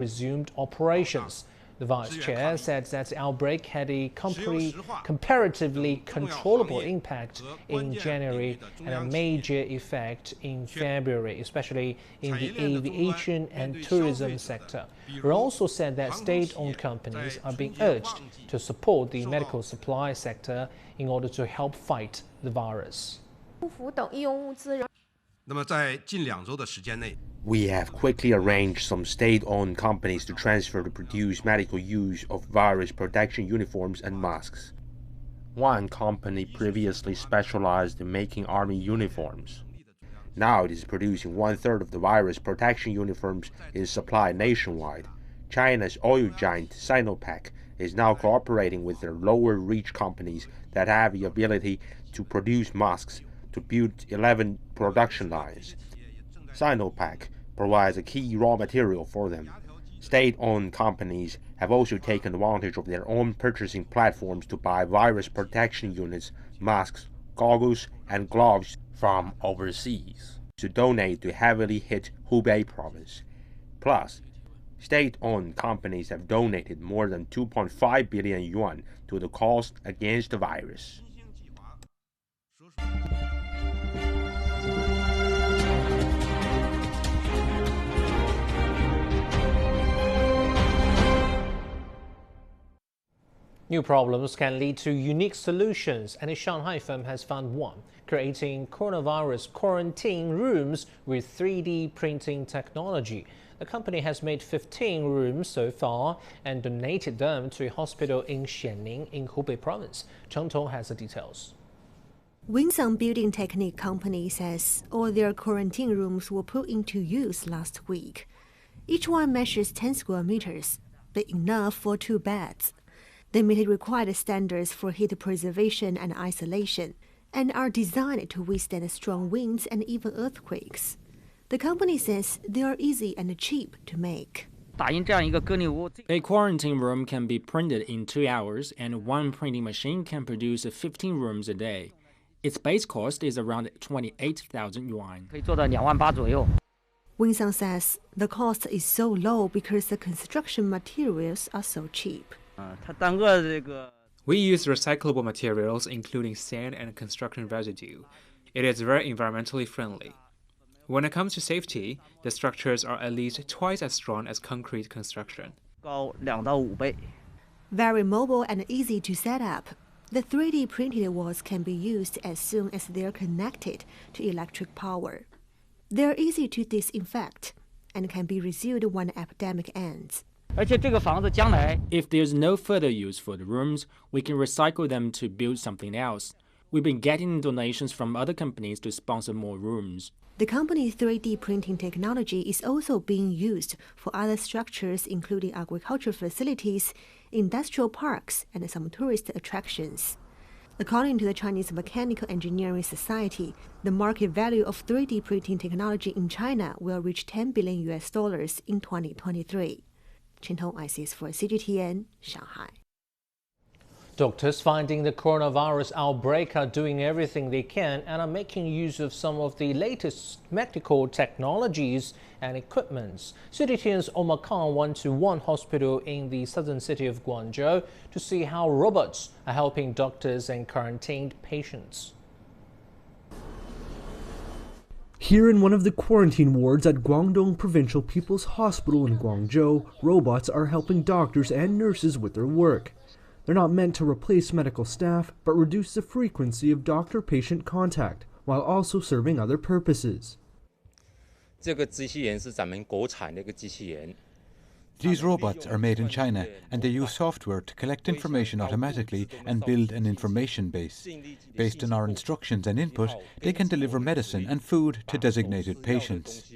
resumed operations. The vice chair said that the outbreak had a comparatively controllable impact in January and a major effect in February, especially in the aviation and tourism sector. He also said that state-owned companies are being urged to support the medical supply sector in order to help fight the virus. We have quickly arranged some state-owned companies to transfer to produce medical use of virus protection uniforms and masks. One company previously specialized in making army uniforms. Now it is producing 1/3 of the virus protection uniforms in supply nationwide. China's oil giant Sinopec is now cooperating with their lower-reach companies that have the ability to produce masks to build 11 production lines. Sinopec provides a key raw material for them. State-owned companies have also taken advantage of their own purchasing platforms to buy virus protection units, masks, goggles, and gloves from overseas to donate to heavily hit Hubei province. Plus, state-owned companies have donated more than 2.5 billion yuan to the cause against the virus. New problems can lead to unique solutions, and a Shanghai firm has found one, creating coronavirus quarantine rooms with 3D printing technology. The company has made 15 rooms so far and donated them to a hospital in Xianning in Hubei province. Cheng Tong has the details. Winsong Building Technique Company says all their quarantine rooms were put into use last week. Each one measures 10 square meters, big enough for 2 beds. They meet required standards for heat preservation and isolation, and are designed to withstand strong winds and even earthquakes. The company says they are easy and cheap to make. A quarantine room can be printed in 2 hours, and one printing machine can produce 15 rooms a day. Its base cost is around 28,000 yuan. Winsong says the cost is so low because the construction materials are so cheap. We use recyclable materials including sand and construction residue. It is very environmentally friendly. When it comes to safety, the structures are at least twice as strong as concrete construction. Very mobile and easy to set up. The 3D printed walls can be used as soon as they're connected to electric power. They're easy to disinfect and can be reused when the epidemic ends. If there's no further use for the rooms, we can recycle them to build something else. We've been getting donations from other companies to sponsor more rooms. The company's 3D printing technology is also being used for other structures, including agricultural facilities, industrial parks, and some tourist attractions. According to the Chinese Mechanical Engineering Society, the market value of 3D printing technology in China will reach $10 billion in 2023. Chen Tong, ICS4 CGTN, Shanghai. Doctors finding the coronavirus outbreak are doing everything they can and are making use of some of the latest medical technologies and equipments. CGTN's Omar Khan went to one hospital in the southern city of Guangdong to see how robots are helping doctors and quarantined patients. Here in one of the quarantine wards at Guangdong Provincial People's Hospital in Guangzhou, robots are helping doctors and nurses with their work. They're not meant to replace medical staff, but reduce the frequency of doctor-patient contact, while also serving other purposes. These robots are made in China, and they use software to collect information automatically and build an information base. Based on our instructions and input, they can deliver medicine and food to designated patients.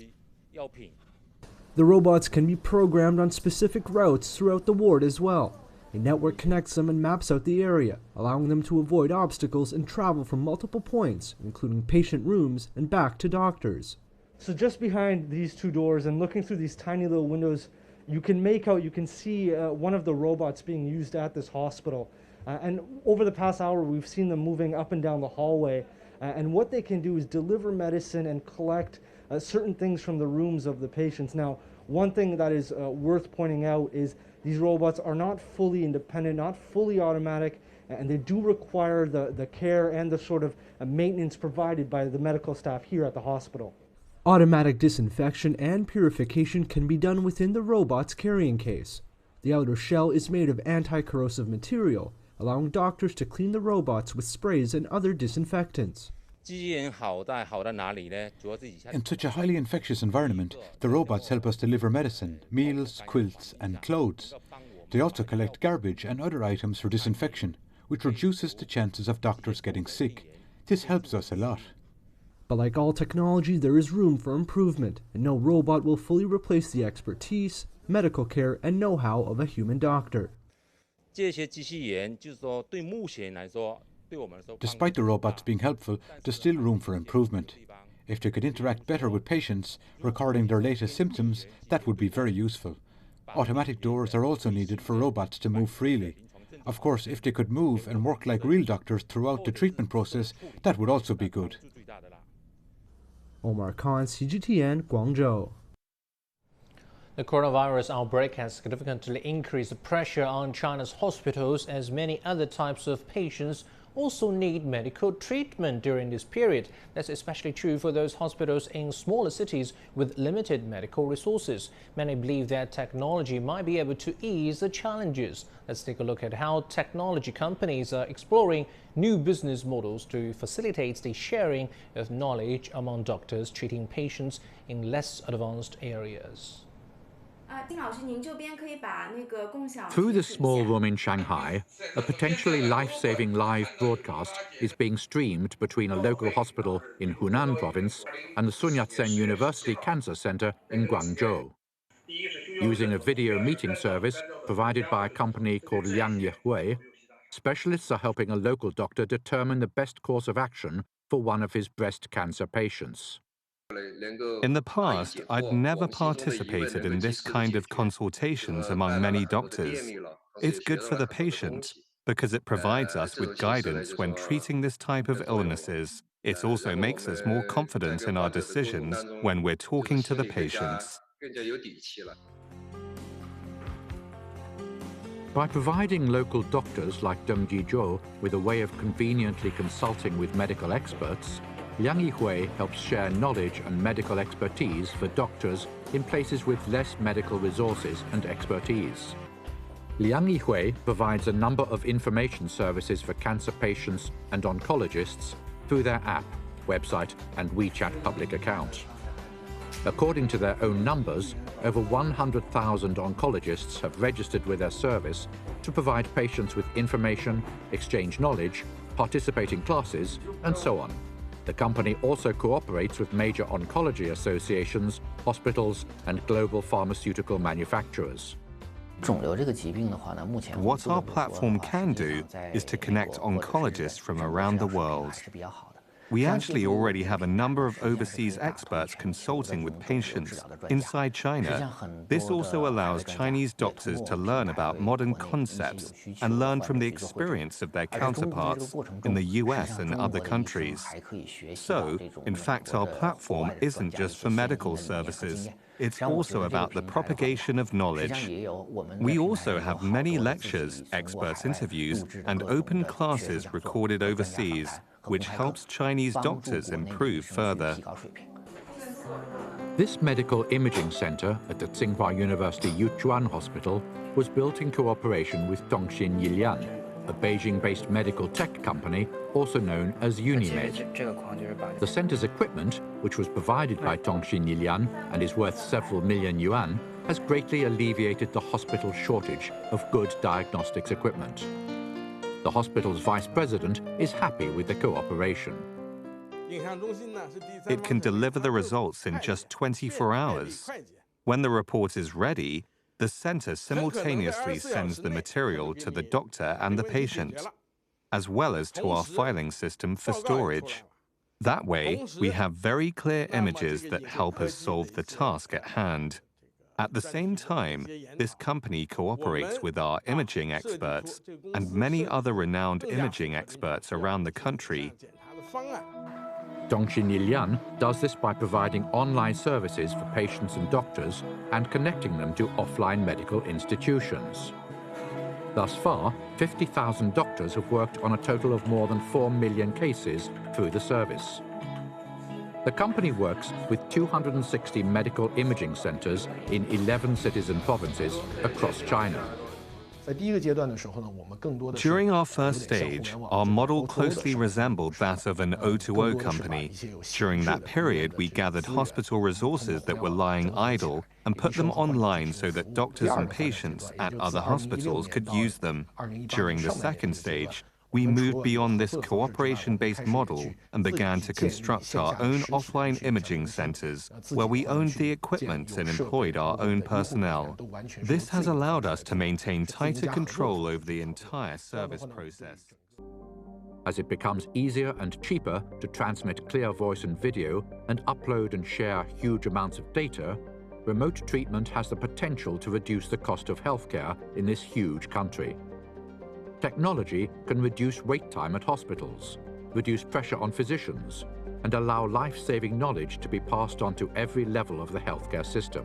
The robots can be programmed on specific routes throughout the ward as well. A network connects them and maps out the area, allowing them to avoid obstacles and travel from multiple points, including patient rooms and back to doctors. So just behind these two doors and looking through these tiny little windows, you can see one of the robots being used at this hospital. And over the past hour, we've seen them moving up and down the hallway. And what they can do is deliver medicine and collect certain things from the rooms of the patients. Now, One thing that is worth pointing out is these robots are not fully independent, not fully automatic, and they do require the care and the sort of maintenance provided by the medical staff here at the hospital. Automatic disinfection and purification can be done within the robot's carrying case. The outer shell is made of anti-corrosive material, allowing doctors to clean the robots with sprays and other disinfectants. In such a highly infectious environment, the robots help us deliver medicine, meals, quilts, and clothes. They also collect garbage and other items for disinfection, which reduces the chances of doctors getting sick. This helps us a lot. But like all technology, there is room for improvement, and no robot will fully replace the expertise, medical care, and know-how of a human doctor. Despite the robots being helpful, there's still room for improvement. If they could interact better with patients, recording their latest symptoms, that would be very useful. Automatic doors are also needed for robots to move freely. Of course, if they could move and work like real doctors throughout the treatment process, that would also be good. Omar Khan, CGTN, Guangzhou. The coronavirus outbreak has significantly increased the pressure on China's hospitals, as many other types of patients also need medical treatment during this period. That's especially true for those hospitals in smaller cities with limited medical resources. Many believe that technology might be able to ease the challenges. Let's take a look at how technology companies are exploring new business models to facilitate the sharing of knowledge among doctors treating patients in less advanced areas. Through the small room in Shanghai, a potentially life-saving live broadcast is being streamed between a local hospital in Hunan province and the Sun Yat-sen University Cancer Center in Guangzhou. Using a video meeting service provided by a company called Liang Yihui, specialists are helping a local doctor determine the best course of action for one of his breast cancer patients. In the past, I'd never participated in this kind of consultations among many doctors. It's good for the patient because it provides us with guidance when treating this type of illnesses. It also makes us more confident in our decisions when we're talking to the patients. By providing local doctors like Deng Jizhou with a way of conveniently consulting with medical experts, Liang Yihui helps share knowledge and medical expertise for doctors in places with less medical resources and expertise. Liang Yihui provides a number of information services for cancer patients and oncologists through their app, website, and WeChat public account. According to their own numbers, over 100,000 oncologists have registered with their service to provide patients with information, exchange knowledge, participate in classes, and so on. The company also cooperates with major oncology associations, hospitals, and global pharmaceutical manufacturers. What our platform can do is to connect oncologists from around the world. We actually already have a number of overseas experts consulting with patients inside China. This also allows Chinese doctors to learn about modern concepts and learn from the experience of their counterparts in the US and other countries. So, in fact, our platform isn't just for medical services. It's also about the propagation of knowledge. We also have many lectures, experts' interviews, and open classes recorded overseas, which helps Chinese doctors improve further. This medical imaging center at the Tsinghua University Yuzhuan Hospital was built in cooperation with Dongxin Yilian, a Beijing-based medical tech company also known as Unimed. The center's equipment, which was provided by Dongxin Yilian and is worth several million yuan, has greatly alleviated the hospital's shortage of good diagnostics equipment. The hospital's vice president is happy with the cooperation. It can deliver the results in just 24 hours. When the report is ready, the center simultaneously sends the material to the doctor and the patient, as well as to our filing system for storage. That way, we have very clear images that help us solve the task at hand. At the same time, this company cooperates with our imaging experts and many other renowned imaging experts around the country. Lian does this by providing online services for patients and doctors and connecting them to offline medical institutions. Thus far, 50,000 doctors have worked on a total of more than 4 million cases through the service. The company works with 260 medical imaging centers in 11 cities and provinces across China. During our first stage, our model closely resembled that of an O2O company. During that period, we gathered hospital resources that were lying idle and put them online so that doctors and patients at other hospitals could use them. During the second stage, we moved beyond this cooperation-based model and began to construct our own offline imaging centers, where we owned the equipment and employed our own personnel. This has allowed us to maintain tighter control over the entire service process. As it becomes easier and cheaper to transmit clear voice and video and upload and share huge amounts of data, remote treatment has the potential to reduce the cost of healthcare in this huge country. Technology can reduce wait time at hospitals, reduce pressure on physicians, and allow life-saving knowledge to be passed on to every level of the healthcare system.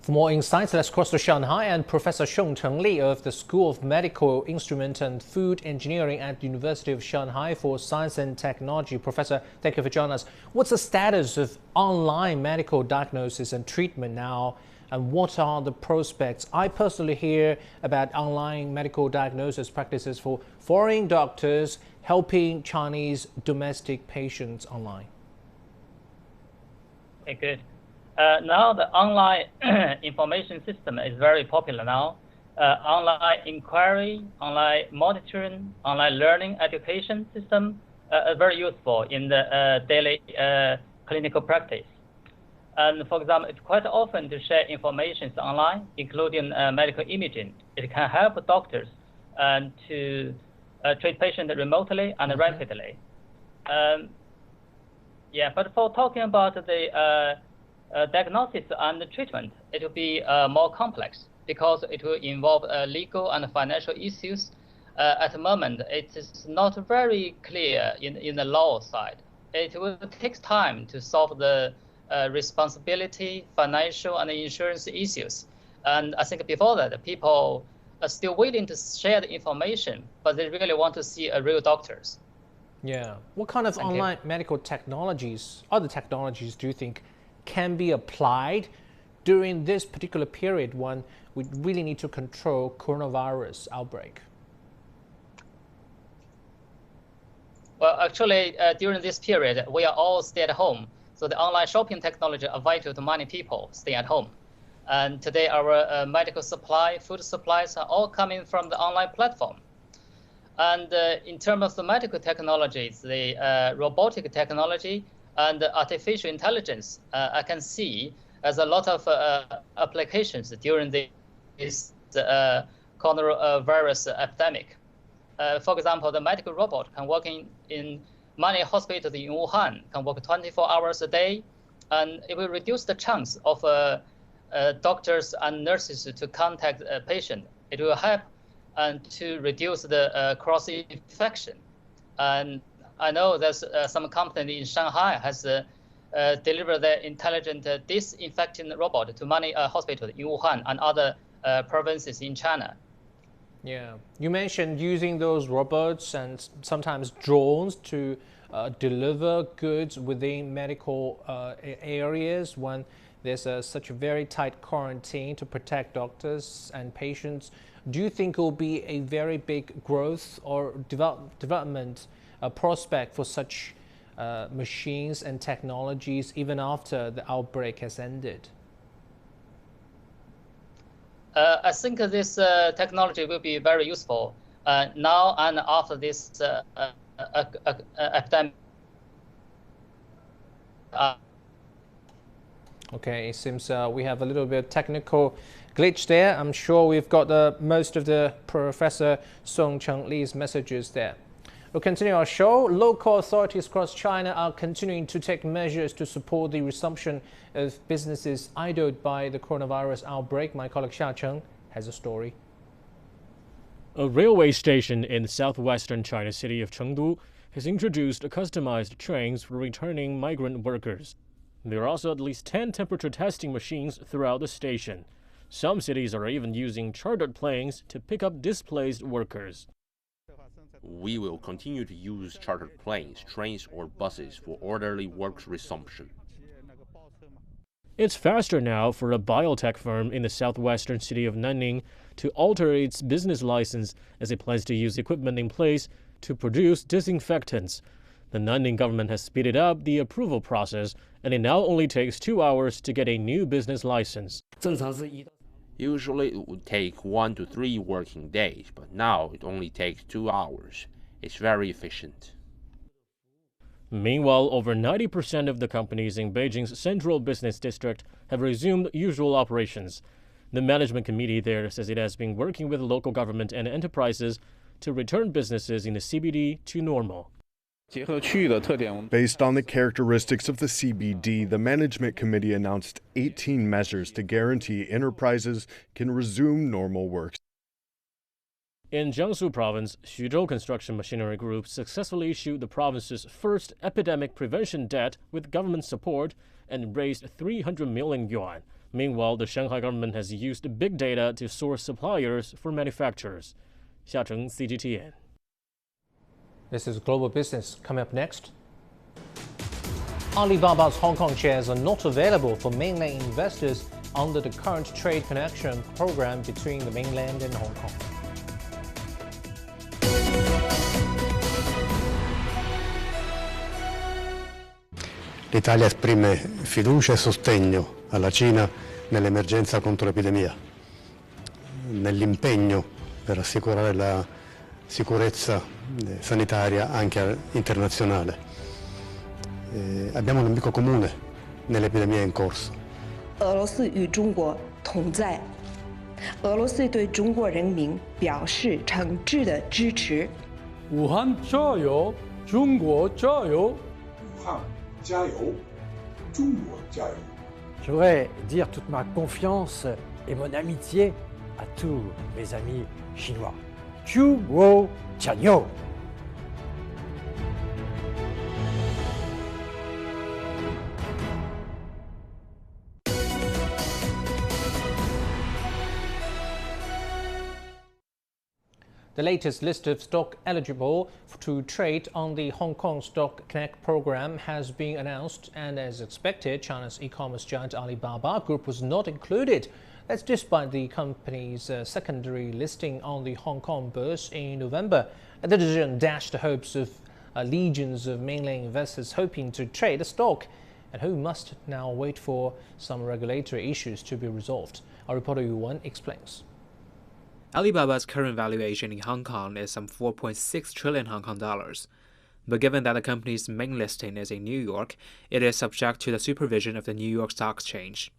For more insights, let's cross to Shanghai and Professor Zhong Li of the School of Medical Instrument and Food Engineering at the University of Shanghai for Science and Technology. Professor, thank you for joining us. What's the status of online medical diagnosis and treatment now? And what are the prospects? I personally hear about online medical diagnosis practices for foreign doctors helping Chinese domestic patients online. Okay, good. Now the online information system is very popular now. Online inquiry, online monitoring, online learning education system are very useful in the daily clinical practice. And for example, it's quite often to share information online, including medical imaging. It can help doctors to treat patients remotely and rapidly. But for talking about the diagnosis and the treatment, it will be more complex because it will involve legal and financial issues. At the moment, it is not very clear in the law side. It will take time to solve the responsibility, financial, and insurance issues. And I think before that, people are still willing to share the information, but they really want to see real doctors. Yeah. What kind of online medical technologies, other technologies, do you think can be applied during this particular period when we really need to control coronavirus outbreak? Well, actually, during this period, we are all stay at home. So the online shopping technology are vital to many people stay at home. And today our medical supply, food supplies are all coming from the online platform. And in terms of the medical technologies, the robotic technology and artificial intelligence, I can see there's a lot of applications during this coronavirus epidemic. For example, the medical robot can work in many hospitals in Wuhan, can work 24 hours a day, and it will reduce the chance of doctors and nurses to contact a patient. It will help to reduce the cross-infection. And I know there's some company in Shanghai has delivered their intelligent disinfecting robot to many hospitals in Wuhan and other provinces in China. Yeah, you mentioned using those robots and sometimes drones to deliver goods within medical areas when there's such a very tight quarantine to protect doctors and patients. Do you think it will be a very big growth or development prospect for such machines and technologies even after the outbreak has ended? I think this technology will be very useful now and after this epidemic. Okay, it seems we have a little bit of technical glitch there. I'm sure we've got most of the Professor Zhong Li's messages there. We'll continue our show. Local authorities across China are continuing to take measures to support the resumption of businesses idled by the coronavirus outbreak. My colleague Xia Cheng has a story. A railway station in southwestern China's city of Chengdu has introduced customized trains for returning migrant workers. There are also at least 10 temperature testing machines throughout the station. Some cities are even using chartered planes to pick up displaced workers. We will continue to use chartered planes, trains, or buses for orderly work resumption. It's faster now for a biotech firm in the southwestern city of Nanning to alter its business license as it plans to use equipment in place to produce disinfectants. The Nanning government has speeded up the approval process, and it now only takes 2 hours to get a new business license. Usually it would take 1 to 3 working days, but now it only takes 2 hours. It's very efficient. Meanwhile, over 90% of the companies in Beijing's central business district have resumed usual operations. The management committee there says it has been working with local government and enterprises to return businesses in the CBD to normal. Based on the characteristics of the CBD, the management committee announced 18 measures to guarantee enterprises can resume normal work. In Jiangsu province, Xuzhou Construction Machinery Group successfully issued the province's first epidemic prevention debt with government support and raised 300 million yuan. Meanwhile, the Shanghai government has used big data to source suppliers for manufacturers. Xia Cheng, CGTN. This is Global Business. Coming up next. Alibaba's Hong Kong shares are not available for mainland investors under the current trade connection program between the mainland and Hong Kong. L'Italia esprime fiducia e sostegno alla Cina nell'emergenza contro l'epidemia, nell'impegno per assicurare la sicurezza sanitaria anche internazionale. Abbiamo un nemico comune nell'epidemia in corso. 俄罗斯与中国同在，俄罗斯对中国人民表示诚挚的支持。武汉加油，中国加油！武汉加油，中国加油！ Je voudrais dire toute ma confiance et mon amitié à tous mes amis chinois. 中国加油！ The latest list of stock eligible to trade on the Hong Kong Stock Connect program has been announced, and as expected, China's e-commerce giant Alibaba Group was not included. That's despite the company's secondary listing on the Hong Kong Bourse in November. The decision dashed the hopes of legions of mainland investors hoping to trade the stock, and who must now wait for some regulatory issues to be resolved. Our reporter Yu Wen explains. Alibaba's current valuation in Hong Kong is some 4.6 trillion Hong Kong dollars. But given that the company's main listing is in New York, it is subject to the supervision of the New York Stock Exchange.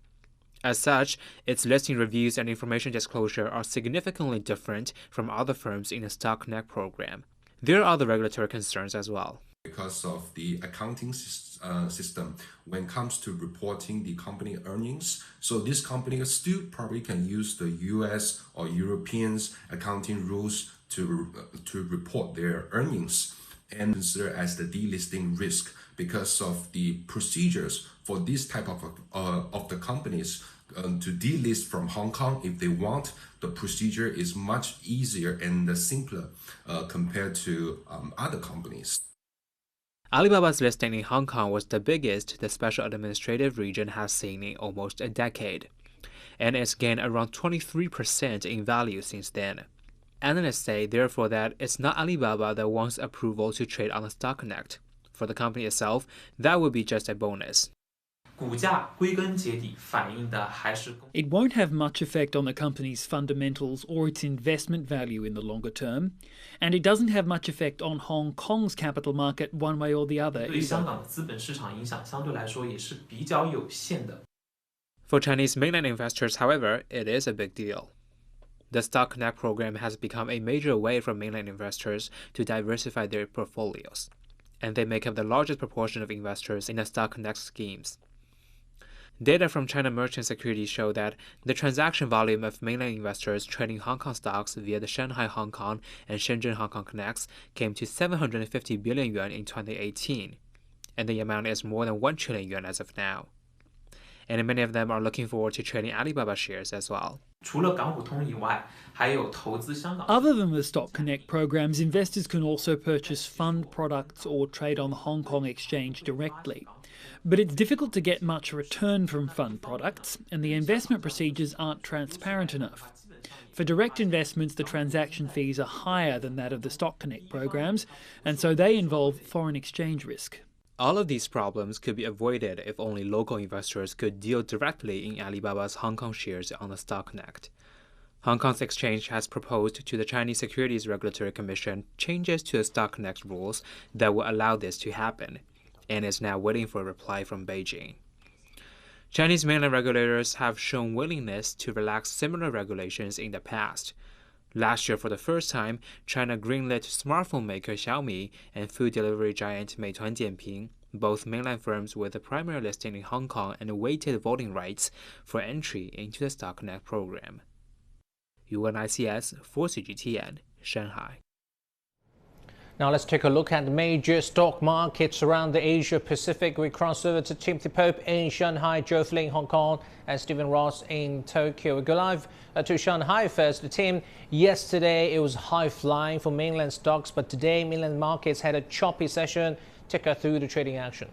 As such, its listing reviews and information disclosure are significantly different from other firms in the Stock Connect program. There are other regulatory concerns as well. Because of the accounting system when it comes to reporting the company earnings. So this company still probably can use the US or Europeans accounting rules to report their earnings and consider as the delisting risk because of the procedures for this type of the companies to delist from Hong Kong if they want. The procedure is much easier and simpler compared to other companies. Alibaba's listing in Hong Kong was the biggest the special administrative region has seen in almost a decade, and it's gained around 23% in value since then. Analysts say, therefore, that it's not Alibaba that wants approval to trade on the Stock Connect. For the company itself, that would be just a bonus. It won't have much effect on the company's fundamentals or its investment value in the longer term, and it doesn't have much effect on Hong Kong's capital market one way or the other either. For Chinese mainland investors, however, it is a big deal. The Stock Connect program has become a major way for mainland investors to diversify their portfolios, and they make up the largest proportion of investors in the Stock Connect schemes. Data from China Merchant Securities show that the transaction volume of mainland investors trading Hong Kong stocks via the Shanghai Hong Kong and Shenzhen Hong Kong Connects came to 750 billion yuan in 2018, and the amount is more than 1 trillion yuan as of now. And many of them are looking forward to trading Alibaba shares as well. Other than the Stock Connect programs, investors can also purchase fund products or trade on the Hong Kong exchange directly. But it's difficult to get much return from fund products, and the investment procedures aren't transparent enough. For direct investments, the transaction fees are higher than that of the Stock Connect programs, and so they involve foreign exchange risk. All of these problems could be avoided if only local investors could deal directly in Alibaba's Hong Kong shares on the Stock Connect. Hong Kong's exchange has proposed to the Chinese Securities Regulatory Commission changes to the Stock Connect rules that will allow this to happen, and is now waiting for a reply from Beijing. Chinese mainland regulators have shown willingness to relax similar regulations in the past. Last year, for the first time, China greenlit smartphone maker Xiaomi and food delivery giant Meituan Dianping, both mainland firms with a primary listing in Hong Kong and weighted voting rights, for entry into the Stock Connect program. UNICS for CGTN, Shanghai. Now let's take a look at the major stock markets around the Asia-Pacific. We cross over to Timothy Pope in Shanghai, Joe Fling, Hong Kong, and Stephen Ross in Tokyo. We go live to Shanghai first. The team, yesterday it was high-flying for mainland stocks, but today mainland markets had a choppy session. Take us through the trading action.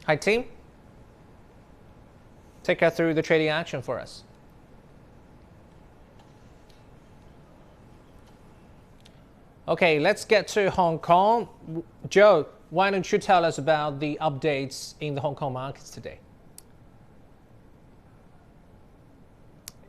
Hi, team. Take us through the trading action for us. Okay, let's get to Hong Kong. Joe, why don't you tell us about the updates in the Hong Kong markets today?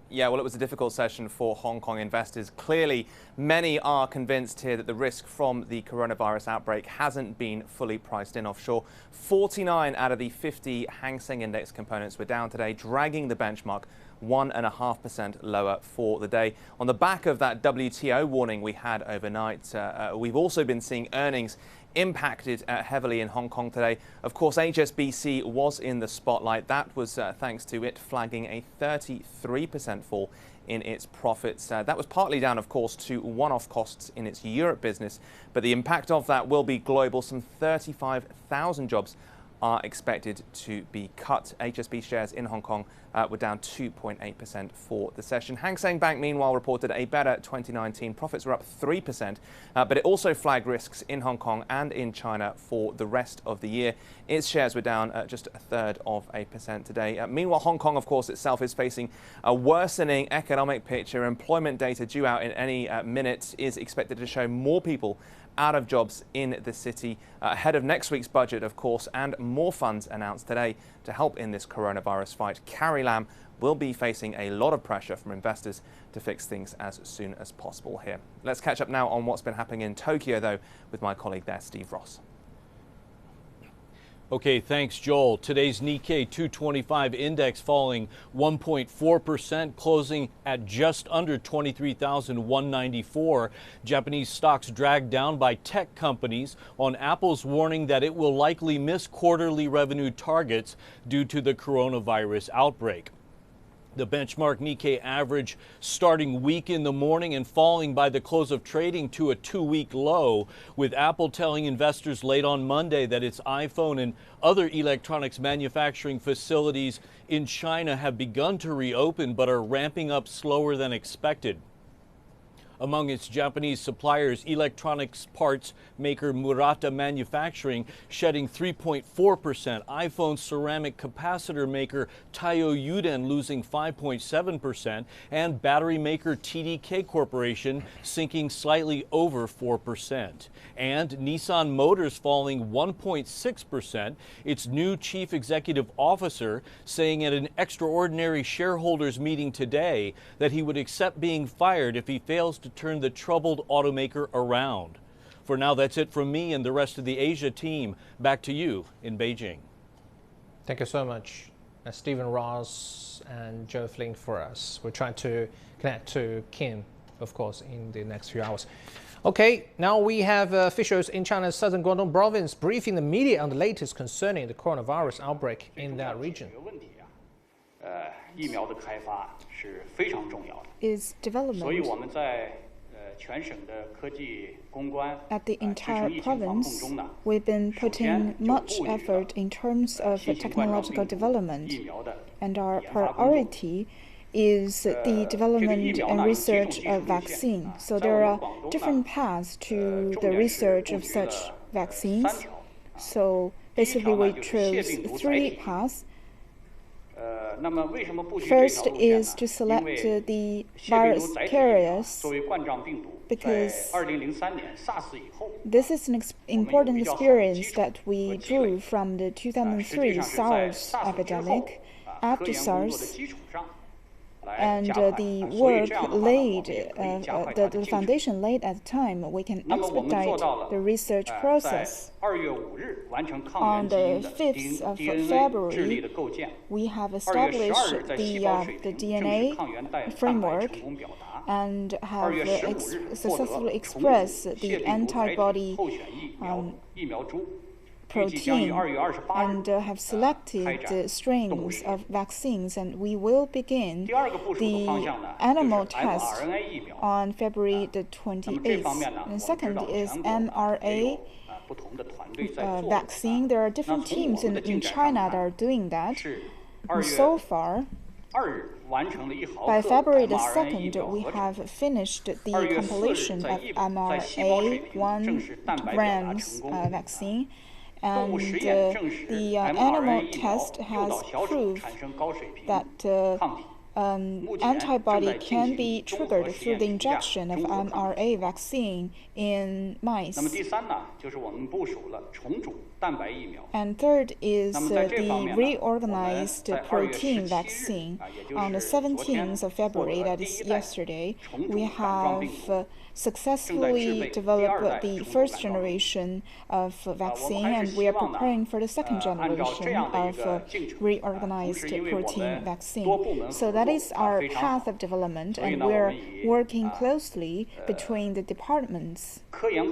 Yeah, well, it was a difficult session for Hong Kong investors. Clearly, many are convinced here that the risk from the coronavirus outbreak hasn't been fully priced in offshore. 49 out of the 50 Hang Seng Index components were down today, dragging the benchmark 1.5% lower for the day. On the back of that WTO warning we had overnight, we've also been seeing earnings impacted heavily in Hong Kong today. Of course, HSBC was in the spotlight. That was thanks to it flagging a 33% fall in its profits. That was partly down, of course, to one-off costs in its Europe business, but the impact of that will be global. Some 35,000 jobs are expected to be cut. HSB shares in Hong Kong were down 2.8% for the session. Hang Seng Bank, meanwhile, reported a better 2019. Profits were up 3%, but it also flagged risks in Hong Kong and in China for the rest of the year. Its shares were down just 0.33% today. Meanwhile, Hong Kong, of course, itself is facing a worsening economic picture. Employment data due out in any minute is expected to show more people out of jobs in the city ahead of next week's budget, of course, and more funds announced today to help in this coronavirus fight. Carrie Lam will be facing a lot of pressure from investors to fix things as soon as possible here. Let's catch up now on what's been happening in Tokyo, though, with my colleague there, Steve Ross. Okay, thanks, Joel. Today's Nikkei 225 index falling 1.4%, closing at just under 23,194. Japanese stocks dragged down by tech companies on Apple's warning that it will likely miss quarterly revenue targets due to the coronavirus outbreak. The benchmark Nikkei average starting weak in the morning and falling by the close of trading to a two-week low, with Apple telling investors late on Monday that its iPhone and other electronics manufacturing facilities in China have begun to reopen but are ramping up slower than expected. Among its Japanese suppliers, electronics parts maker Murata Manufacturing shedding 3.4%, iPhone ceramic capacitor maker Taiyo Yuden losing 5.7%, and battery maker TDK Corporation sinking slightly over 4%. And Nissan Motors falling 1.6%, its new chief executive officer saying at an extraordinary shareholders meeting today that he would accept being fired if he fails to turn the troubled automaker around. For now, that's it from me and the rest of the Asia team. Back to you in Beijing. Thank you so much, Stephen Ross and Joe Fling for us. We're trying to connect to Kim, of course, in the next few hours. Okay, now we have officials in China's southern Guangdong province briefing the media on the latest concerning the coronavirus outbreak in that region. Is development at the entire province. We've been putting much effort in terms of technological development, and our priority is the development and research of vaccine. So there are different paths to the research of such vaccines. So basically we chose 3 paths. First is to select the virus carriers, because this is an important experience that we drew from the 2003 SARS epidemic. After SARS, and the work laid, the foundation laid at the time, we can expedite the research process. On the 5th of February, we have established the DNA framework and have successfully expressed the antibody protein and have selected strains of vaccines, and we will begin the animal test on February the 28th. And second is mRNA vaccine. There are different teams in China that are doing that. And so far, by February the 2nd, we have finished the compilation of mRNA 1 grams vaccine. And the animal test has proved that antibody can be triggered through the injection of mRNA vaccine in mice. And third is the reorganized protein vaccine. On the 17th of February, that is yesterday, we have successfully developed the first generation of vaccine, and we are preparing for the second generation of reorganized protein vaccine. So that is our path of development, and we're working closely between the departments. We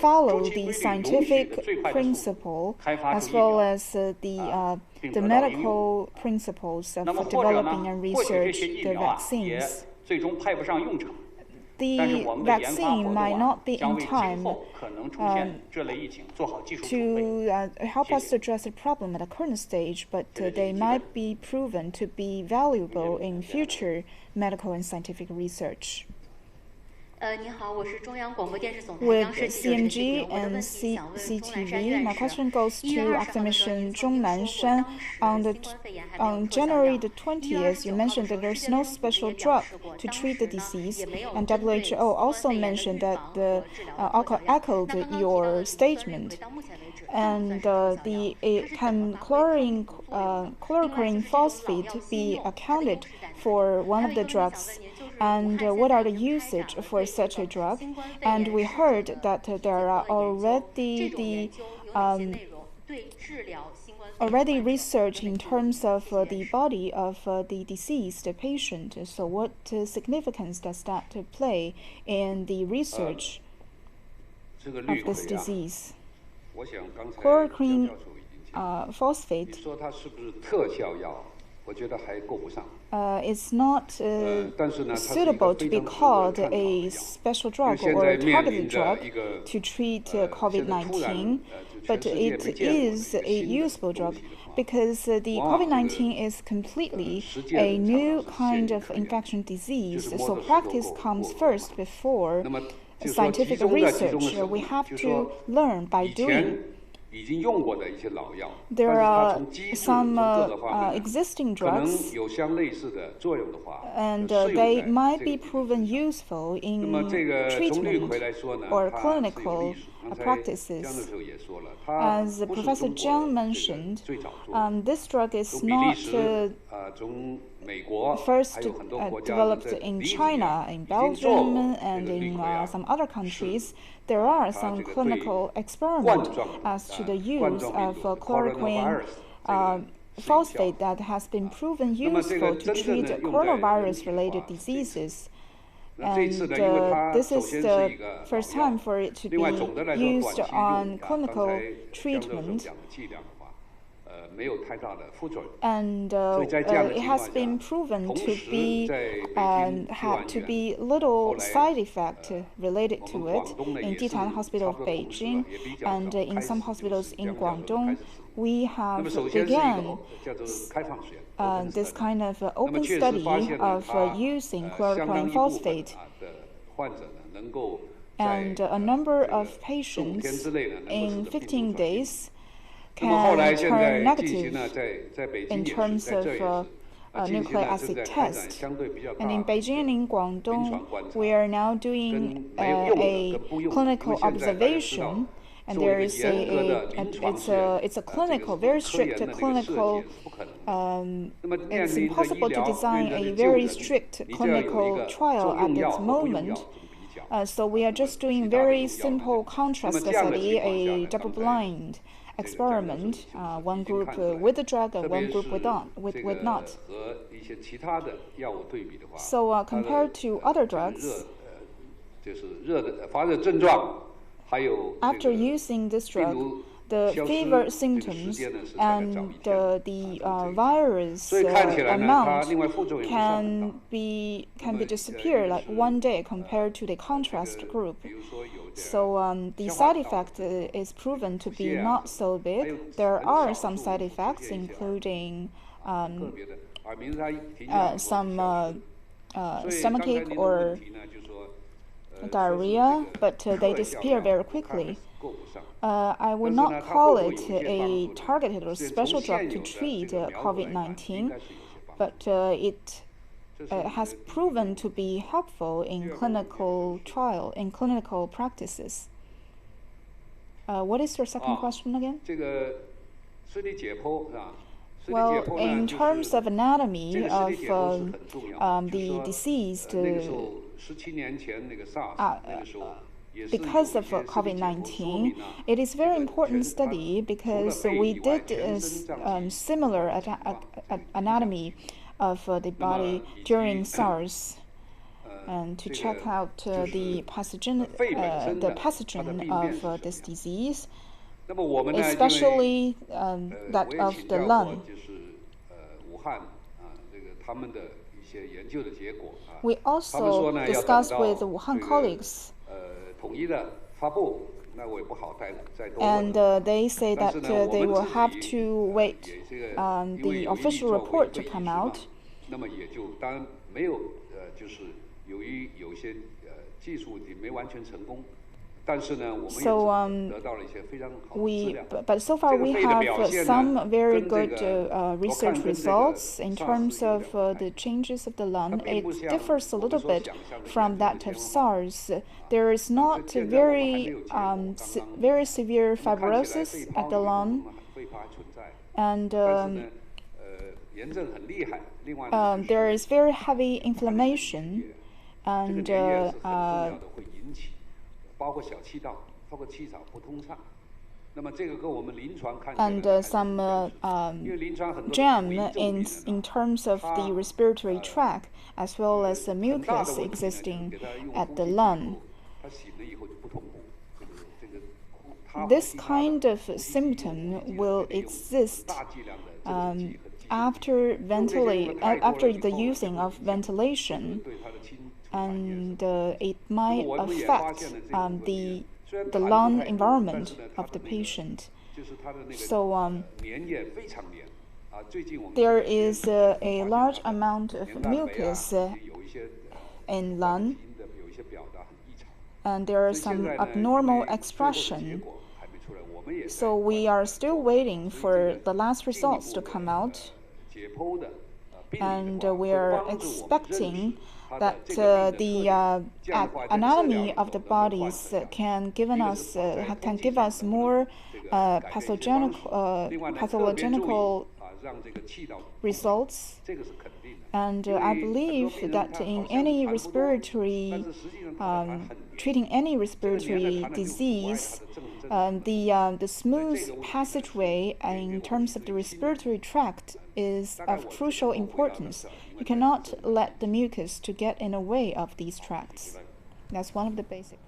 follow the scientific principle as well as the medical principles of developing and research the vaccines. The vaccine might not be in time to help us address the problem at the current stage, but they might be proven to be valuable in future medical and scientific research. With CMG and CTV, my question goes to academician Zhong Nanshan. On January the 20th, you mentioned that there's no special drug to treat the disease, and WHO also mentioned that echoed your statement. And can chloroquine phosphate be accounted for one of the drugs? And what are the usage for such a drug? And we heard that there are already research in terms of the body of the deceased patient. So what significance does that play in the research of this disease? Chloroquine phosphate it's not suitable to be called a special drug or a targeted drug to treat COVID-19, but it is a useful drug because the COVID-19 is completely a new kind of infection disease. So practice comes first before scientific research. We have to learn by doing. There are some existing drugs, and they might be proven useful in treatment or clinical practices. As Professor Jiang mentioned, this drug is not first developed in China, in Belgium, and in some other countries. There are some clinical experiments as to the use of chloroquine phosphate that has been proven useful to treat coronavirus-related diseases. And this is the first time for it to be used on clinical treatment. And it has been proven to be had to be little side effect related to it in Jitan Hospital of Beijing and in some hospitals in Guangdong. We have begun this kind of open study of using chloroquine phosphate, and a number of patients in 15 days can turn negative in terms of nucleic acid test. And in Beijing and in Guangdong, we are now doing a clinical observation, and there is it's a clinical, very strict clinical. It's impossible to design a very strict clinical trial at this moment. So we are just doing very simple contrast study, a double-blind experiment, one group with the drug and one group with not. So compared to other drugs, after using this drug, the fever symptoms and the virus amount can be disappear like one day compared to the contrast group. So the side effect is proven to be not so big. There are some side effects, including some stomachache or diarrhea, but they disappear very quickly. I would not call it a targeted or special drug to treat COVID-19, but it has proven to be helpful in clinical practices. What is your second question again? Well, in terms of anatomy of the deceased, because of COVID-19, it is very important study because we did similar anatomy of the body during SARS, and to check out the pathogen of this disease, especially that of the lung. We also discussed with Wuhan colleagues, and they say that they will have to wait the official report to come out. But so far we have some very good research results in terms of the changes of the lung. It differs a little bit from that of SARS. There is not very severe fibrosis at the lung, and there is very heavy inflammation, and some jam in terms of the respiratory tract, as well as the mucus existing at the lung. This kind of symptom will exist after the using of ventilation, and it might affect the lung environment of the patient. So there is a large amount of mucus in lung, and there are some abnormal expression. So we are still waiting for the last results to come out, and we are expecting that the anatomy of the bodies can give us more pathological results. And I believe that in any treating any respiratory disease, the smooth passageway in terms of the respiratory tract is of crucial importance. You cannot let the mucus to get in the way of these tracts. That's one of the basic.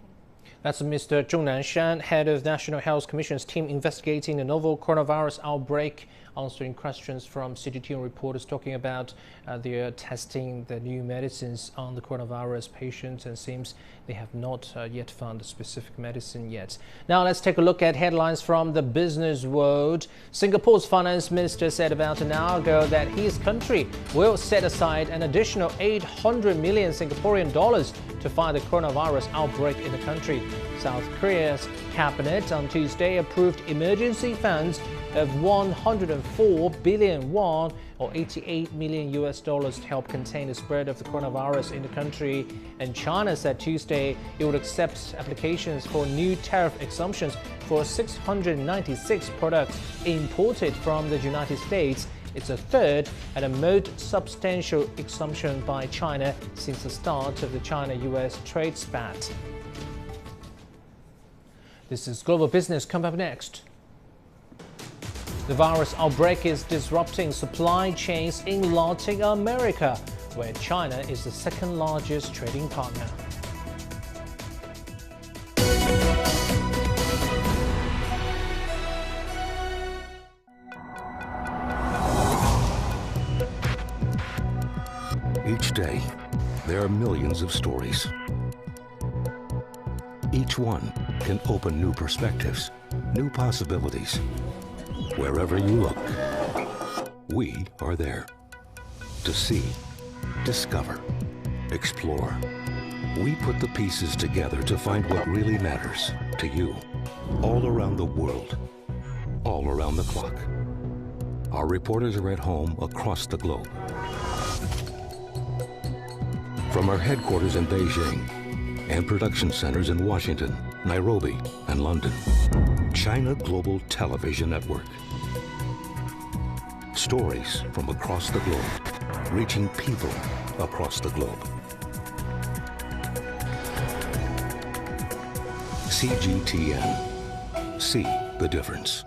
That's Mr. Zhong Nanshan, head of National Health Commission's team investigating the novel coronavirus outbreak, answering questions from CGTN reporters talking about their testing the new medicines on the coronavirus patients, and seems they have not yet found a specific medicine yet. Now let's take a look at headlines from the business world. Singapore's finance minister said about an hour ago that his country will set aside an additional 800 million Singaporean dollars to fight the coronavirus outbreak in the country. South Korea's cabinet on Tuesday approved emergency funds of 104 billion won, or $88 million to help contain the spread of the coronavirus in the country. And China said Tuesday it would accept applications for new tariff exemptions for 696 products imported from the United States. It's a third and a most substantial exemption by China since the start of the China-US trade spat. This is Global Business. Coming up next. The virus outbreak is disrupting supply chains in Latin America, where China is the second largest trading partner. Each day, there are millions of stories. Each one can open new perspectives, new possibilities. Wherever you look, we are there. To see, discover, explore. We put the pieces together to find what really matters to you, all around the world, all around the clock. Our reporters are at home across the globe. From our headquarters in Beijing and production centers in Washington, Nairobi, and London, China Global Television Network. Stories from across the globe, reaching people across the globe. CGTN. See the difference.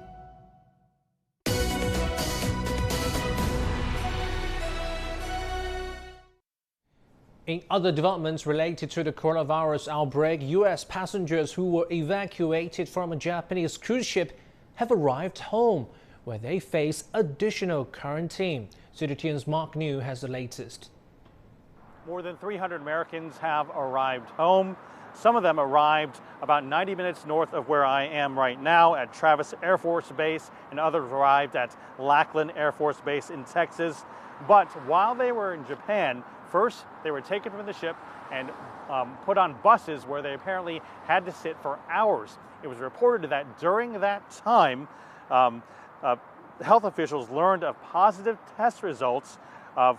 In other developments related to the coronavirus outbreak, U.S. passengers who were evacuated from a Japanese cruise ship have arrived home, where they face additional quarantine. CGTN's Mark New has the latest. More than 300 Americans have arrived home. Some of them arrived about 90 minutes north of where I am right now at Travis Air Force Base, and others arrived at Lackland Air Force Base in Texas. But while they were in Japan, first they were taken from the ship and put on buses where they apparently had to sit for hours. It was reported that during that time, health officials learned of positive test results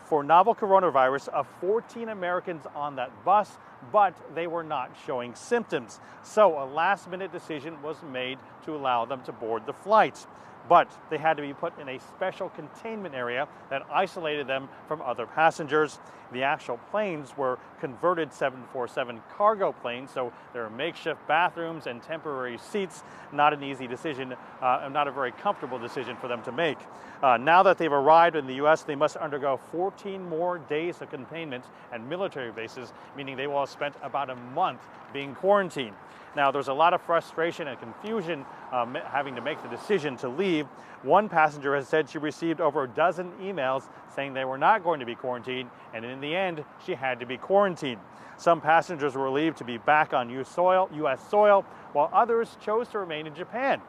for novel coronavirus of 14 Americans on that bus, but they were not showing symptoms. So a last-minute decision was made to allow them to board the flight. But they had to be put in a special containment area that isolated them from other passengers. The actual planes were converted 747 cargo planes, so there are makeshift bathrooms and temporary seats. Not an easy decision, and not a very comfortable decision for them to make. Now that they've arrived in the U.S., they must undergo 14 more days of containment at military bases, meaning they will have spent about a month being quarantined. Now, there's a lot of frustration and confusion having to make the decision to leave. One passenger has said she received over a dozen emails saying they were not going to be quarantined, and in the end, she had to be quarantined. Some passengers were relieved to be back on U.S. soil, while others chose to remain in Japan.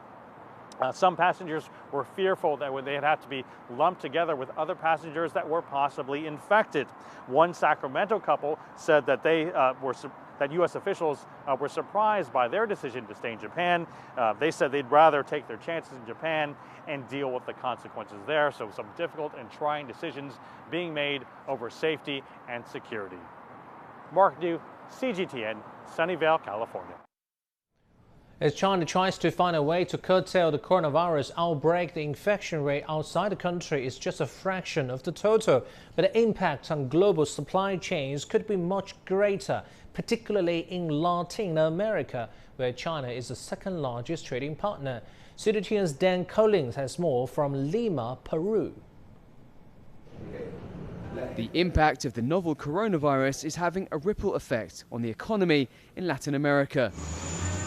Some passengers were fearful that they'd have to be lumped together with other passengers that were possibly infected. One Sacramento couple said that that U.S. officials were surprised by their decision to stay in Japan. They said they'd rather take their chances in Japan and deal with the consequences there. So some difficult and trying decisions being made over safety and security. Mark New, CGTN, Sunnyvale, California. As China tries to find a way to curtail the coronavirus outbreak, the infection rate outside the country is just a fraction of the total. But the impact on global supply chains could be much greater, particularly in Latin America, where China is the second largest trading partner. CGTN's Dan Collins has more from Lima, Peru. The impact of the novel coronavirus is having a ripple effect on the economy in Latin America.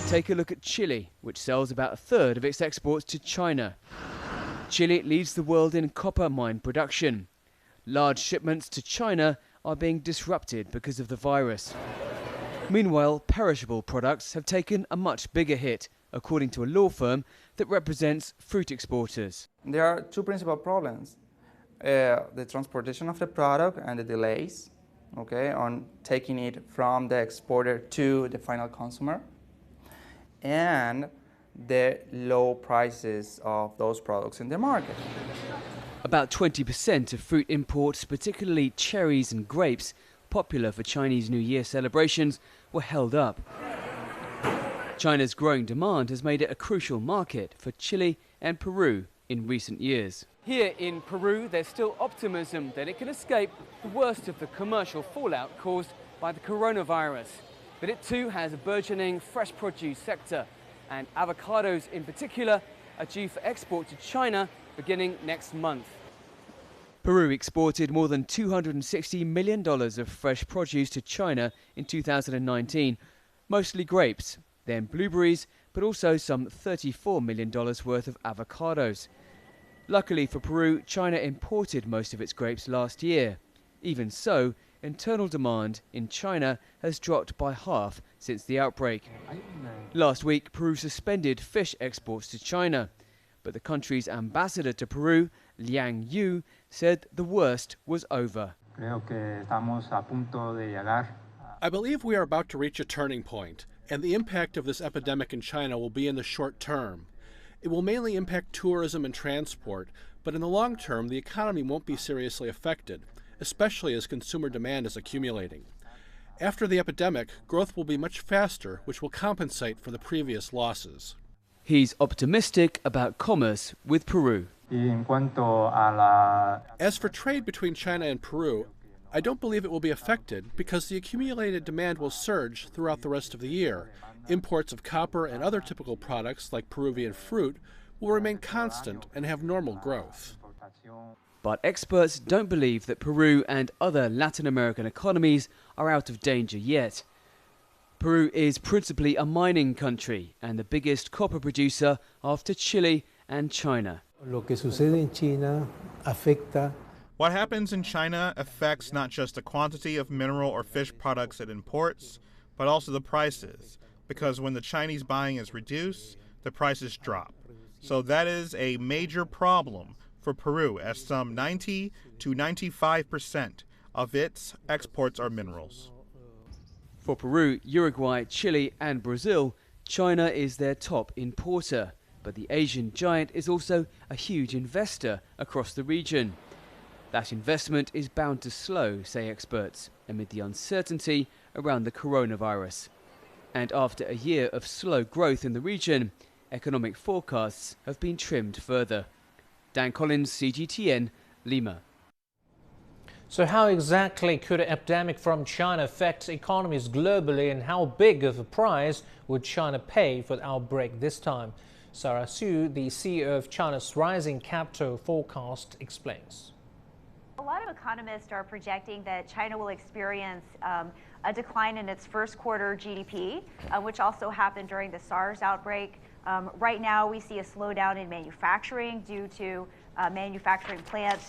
Take a look at Chile, which sells about a third of its exports to China. Chile leads the world in copper mine production. Large shipments to China are being disrupted because of the virus. Meanwhile, perishable products have taken a much bigger hit, according to a law firm that represents fruit exporters. There are two principal problems. The transportation of the product and the delays, on taking it from the exporter to the final consumer, and the low prices of those products in the market. About 20% of fruit imports, particularly cherries and grapes, popular for Chinese New Year celebrations, were held up. China's growing demand has made it a crucial market for Chile and Peru in recent years. Here in Peru, there's still optimism that it can escape the worst of the commercial fallout caused by the coronavirus. But it too has a burgeoning fresh produce sector, and avocados in particular are due for export to China beginning next month. Peru exported more than $260 million of fresh produce to China in 2019, mostly grapes, then blueberries, but also some $34 million worth of avocados. Luckily for Peru, China imported most of its grapes last year. Even so, internal demand in China has dropped by half since the outbreak. Last week, Peru suspended fish exports to China, but the country's ambassador to Peru, Liang Yu, said the worst was over. I believe we are about to reach a turning point, and the impact of this epidemic in China will be in the short term. It will mainly impact tourism and transport, but in the long term, the economy won't be seriously affected, especially as consumer demand is accumulating. After the epidemic, growth will be much faster, which will compensate for the previous losses. He's optimistic about commerce with Peru. As for trade between China and Peru, I don't believe it will be affected because the accumulated demand will surge throughout the rest of the year. Imports of copper and other typical products like Peruvian fruit will remain constant and have normal growth. But experts don't believe that Peru and other Latin American economies are out of danger yet. Peru is principally a mining country and the biggest copper producer after Chile and China. What happens in China affects not just the quantity of mineral or fish products it imports, but also the prices, because when the Chinese buying is reduced, the prices drop. So that is a major problem for Peru, as some 90 to 95% of its exports are minerals. For Peru, Uruguay, Chile and Brazil, China is their top importer. But the Asian giant is also a huge investor across the region. That investment is bound to slow, say experts, amid the uncertainty around the coronavirus. And after a year of slow growth in the region, economic forecasts have been trimmed further. Dan Collins, CGTN, Lima. So how exactly could an epidemic from China affect economies globally, and how big of a price would China pay for the outbreak this time? Sarah Su, the CEO of China's Rising Capital Forecast, explains. A lot of economists are projecting that China will experience a decline in its first quarter GDP, which also happened during the SARS outbreak. Right now, we see a slowdown in manufacturing due to manufacturing plant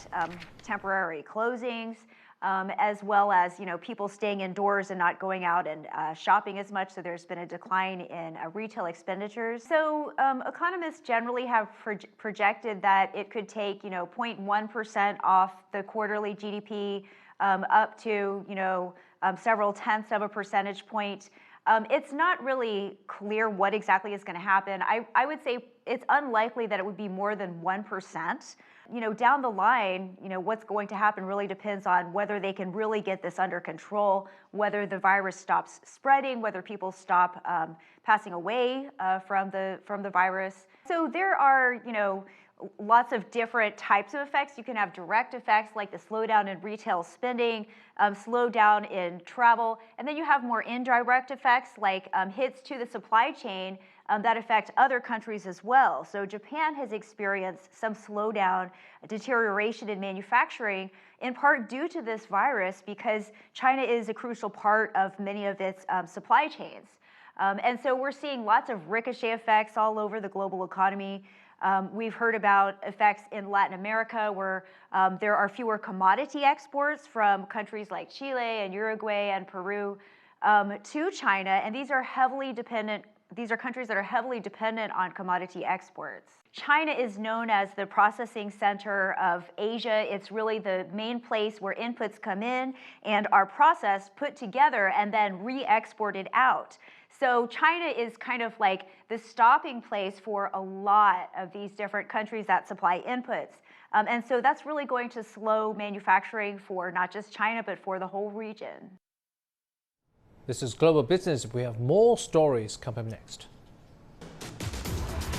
temporary closings, as well as people staying indoors and not going out and shopping as much. So there's been a decline in retail expenditures. So economists generally have projected that it could take 0.1% off the quarterly GDP up to several tenths of a percentage point. It's not really clear what exactly is going to happen. I would say it's unlikely that it would be more than 1%. Down the line, what's going to happen really depends on whether they can really get this under control, whether the virus stops spreading, whether people stop passing away from the virus. So there are, lots of different types of effects. You can have direct effects like the slowdown in retail spending, slowdown in travel, and then you have more indirect effects like hits to the supply chain that affect other countries as well. So Japan has experienced some slowdown, deterioration in manufacturing, in part due to this virus, because China is a crucial part of many of its supply chains. And so we're seeing lots of ricochet effects all over the global economy. We've heard about effects in Latin America where there are fewer commodity exports from countries like Chile and Uruguay and Peru to China, and these are countries that are heavily dependent on commodity exports. China is known as the processing center of Asia. It's really the main place where inputs come in and are processed, put together, and then re-exported out. So China is kind of like the stopping place for a lot of these different countries that supply inputs. And so that's really going to slow manufacturing for not just China, but for the whole region. This is Global Business. We have more stories coming next.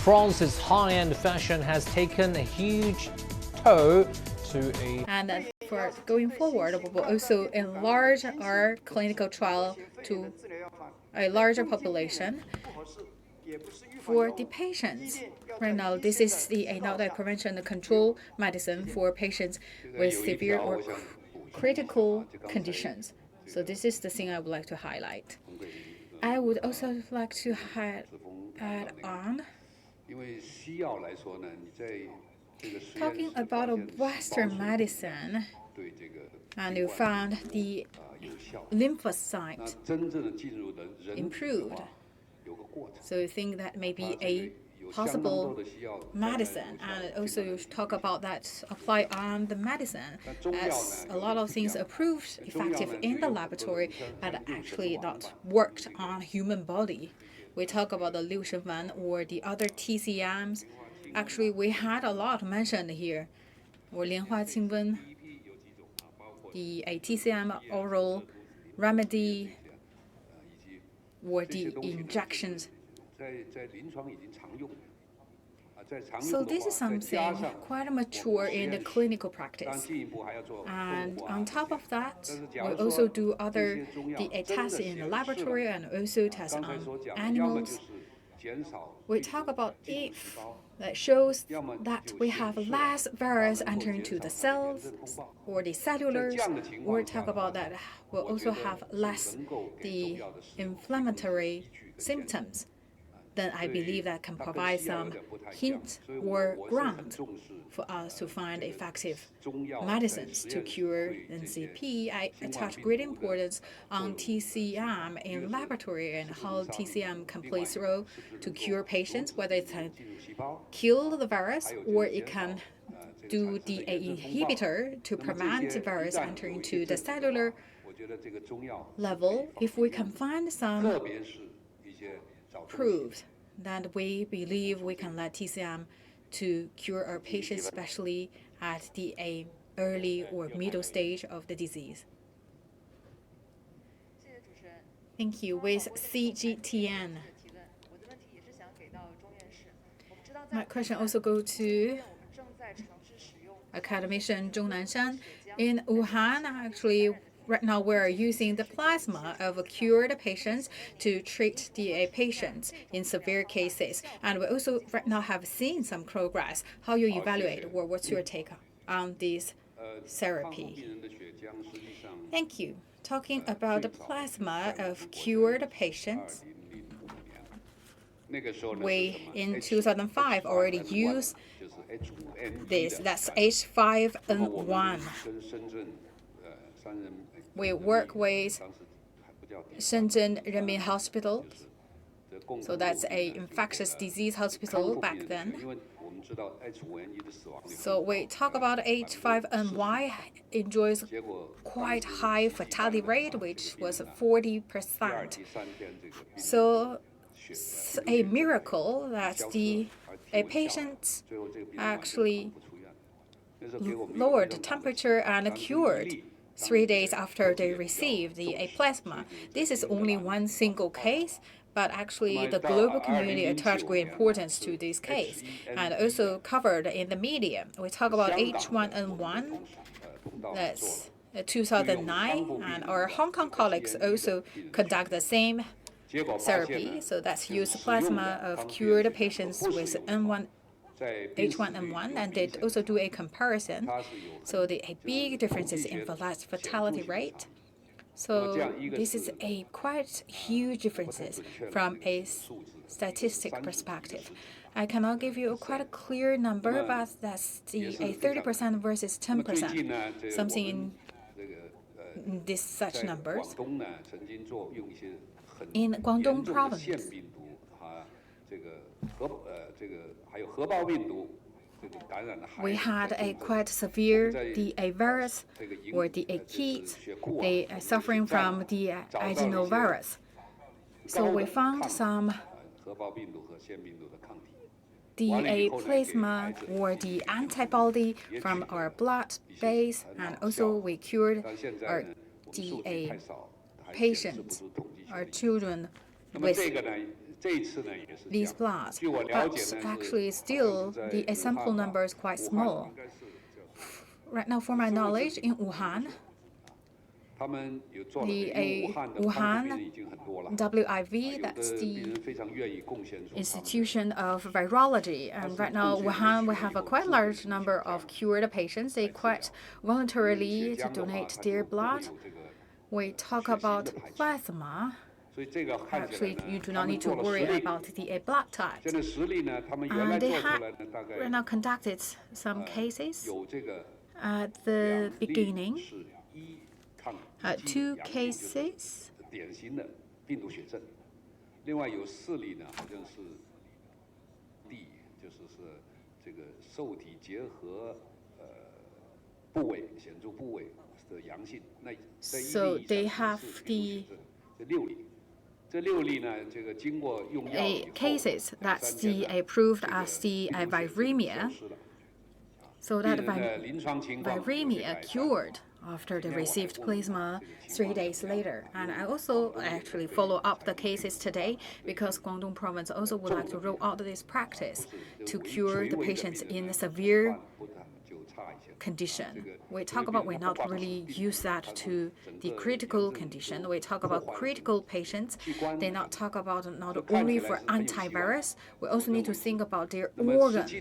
France's high-end fashion has taken a huge toll to a... And for going forward, we will also enlarge our clinical trial to a larger population. For the patients, right now, this is the outbreak prevention and control medicine for patients with severe or critical conditions. So this is the thing I would like to highlight. I would also like to add on, talking about a Western medicine, and you found the lymphocyte improved. So you think that may be a possible medicine, and also you talk about that apply on the medicine, as a lot of things approved effective in the laboratory but actually not worked on human body. We talk about the Liu Shenwen or the other TCMs. Actually, we had a lot mentioned here, or Lianhua Qingwen, the TCM oral remedy, or the injections. So this is something quite mature in the clinical practice. And on top of that, we also do the tests in the laboratory and also tests on animals. We talk about if that shows that we have less virus entering into the cells or the cellulars, or talk about that we'll also have less the inflammatory symptoms. Then I believe that can provide some hint or ground for us to find effective medicines to cure NCP. I attach great importance on TCM in laboratory and how TCM can play a role to cure patients, whether it can kill the virus or it can do the inhibitor to prevent the virus entering into the cellular level. If we can find some proves that we believe we can let TCM to cure our patients, especially at the early or middle stage of the disease. Thank you. With CGTN. My question also goes to academician Zhong Nanshan. In Wuhan, actually, right now we're using the plasma of cured patients to treat the patients in severe cases. And we also right now have seen some progress. How you evaluate, or what's your take on this therapy? Thank you. Talking about the plasma of cured patients, we in 2005 already used this. That's H5N1. We work with Shenzhen Renmin Hospital, so that's an infectious disease hospital back then. So we talk about H5N1 enjoys quite high fatality rate, which was 40%. So it's a miracle that a patient actually lowered the temperature and cured 3 days after they received the plasma. This is only one single case, but actually the global community attached great importance to this case and also covered in the media. We talk about H1N1, that's 2009, and our Hong Kong colleagues also conduct the same therapy. So that's use plasma of cured patients with H1N1, and they also do a comparison. So the big differences in fatality rate. So this is a quite huge differences from a statistic perspective. I cannot give you quite a clear number, but that's a 30% versus 10%, something in this such numbers. In Guangdong province, we had a quite severe a virus or the kids. They are suffering from the adenovirus. So we found some the plasma or the antibody from our blood base, and also we cured our patients, our children with these bloods. But actually still the sample number is quite small. Right now, for my knowledge, in Wuhan, the Wuhan WIV, that's the institution of virology. And right now, Wuhan, we have a quite large number of cured patients. They quite voluntarily to donate their blood. We talk about plasma. Actually, you do not need to worry about the blood type. And they have right now conducted some cases at the beginning. 2 cases. 另外有4例呢，好像是 D， 就是这个受体结合部位显著部位的阳性。那在1例 they have the 6例。这6例呢，这个经过用药 cases that's the approved as the viremia. So that viremia cured after they received plasma 3 days later. And I also actually follow up the cases today because Guangdong province also would like to roll out this practice to cure the patients in severe condition. We talk about we not really use that to the critical condition. We talk about critical patients. They not talk about not only for antivirus. We also need to think about their organs.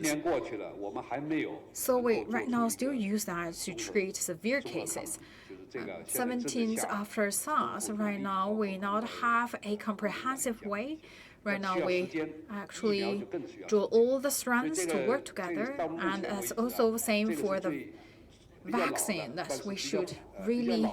So we right now still use that to treat severe cases. 17 after SARS, right now we not have a comprehensive way. Right now, we actually draw all the strands to work together, and that's also the same for the vaccine. That we should really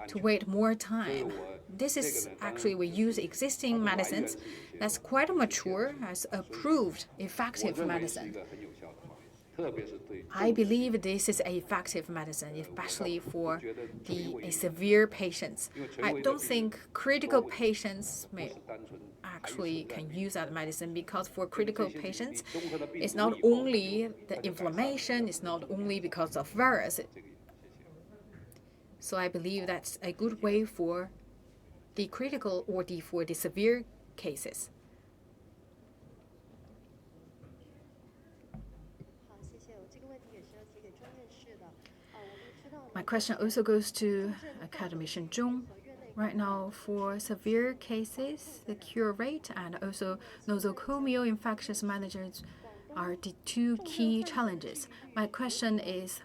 to wait more time. This is actually we use existing medicines that's quite mature as approved effective medicine. I believe this is an effective medicine, especially for the severe patients. I don't think critical patients may actually can use that medicine because for critical patients, it's not only the inflammation, it's not only because of virus. So I believe that's a good way for the critical or for the severe cases. My question also goes to Academician Zhong. Right now, for severe cases, the cure rate and also nosocomial infectious management are the 2 key challenges. My question is,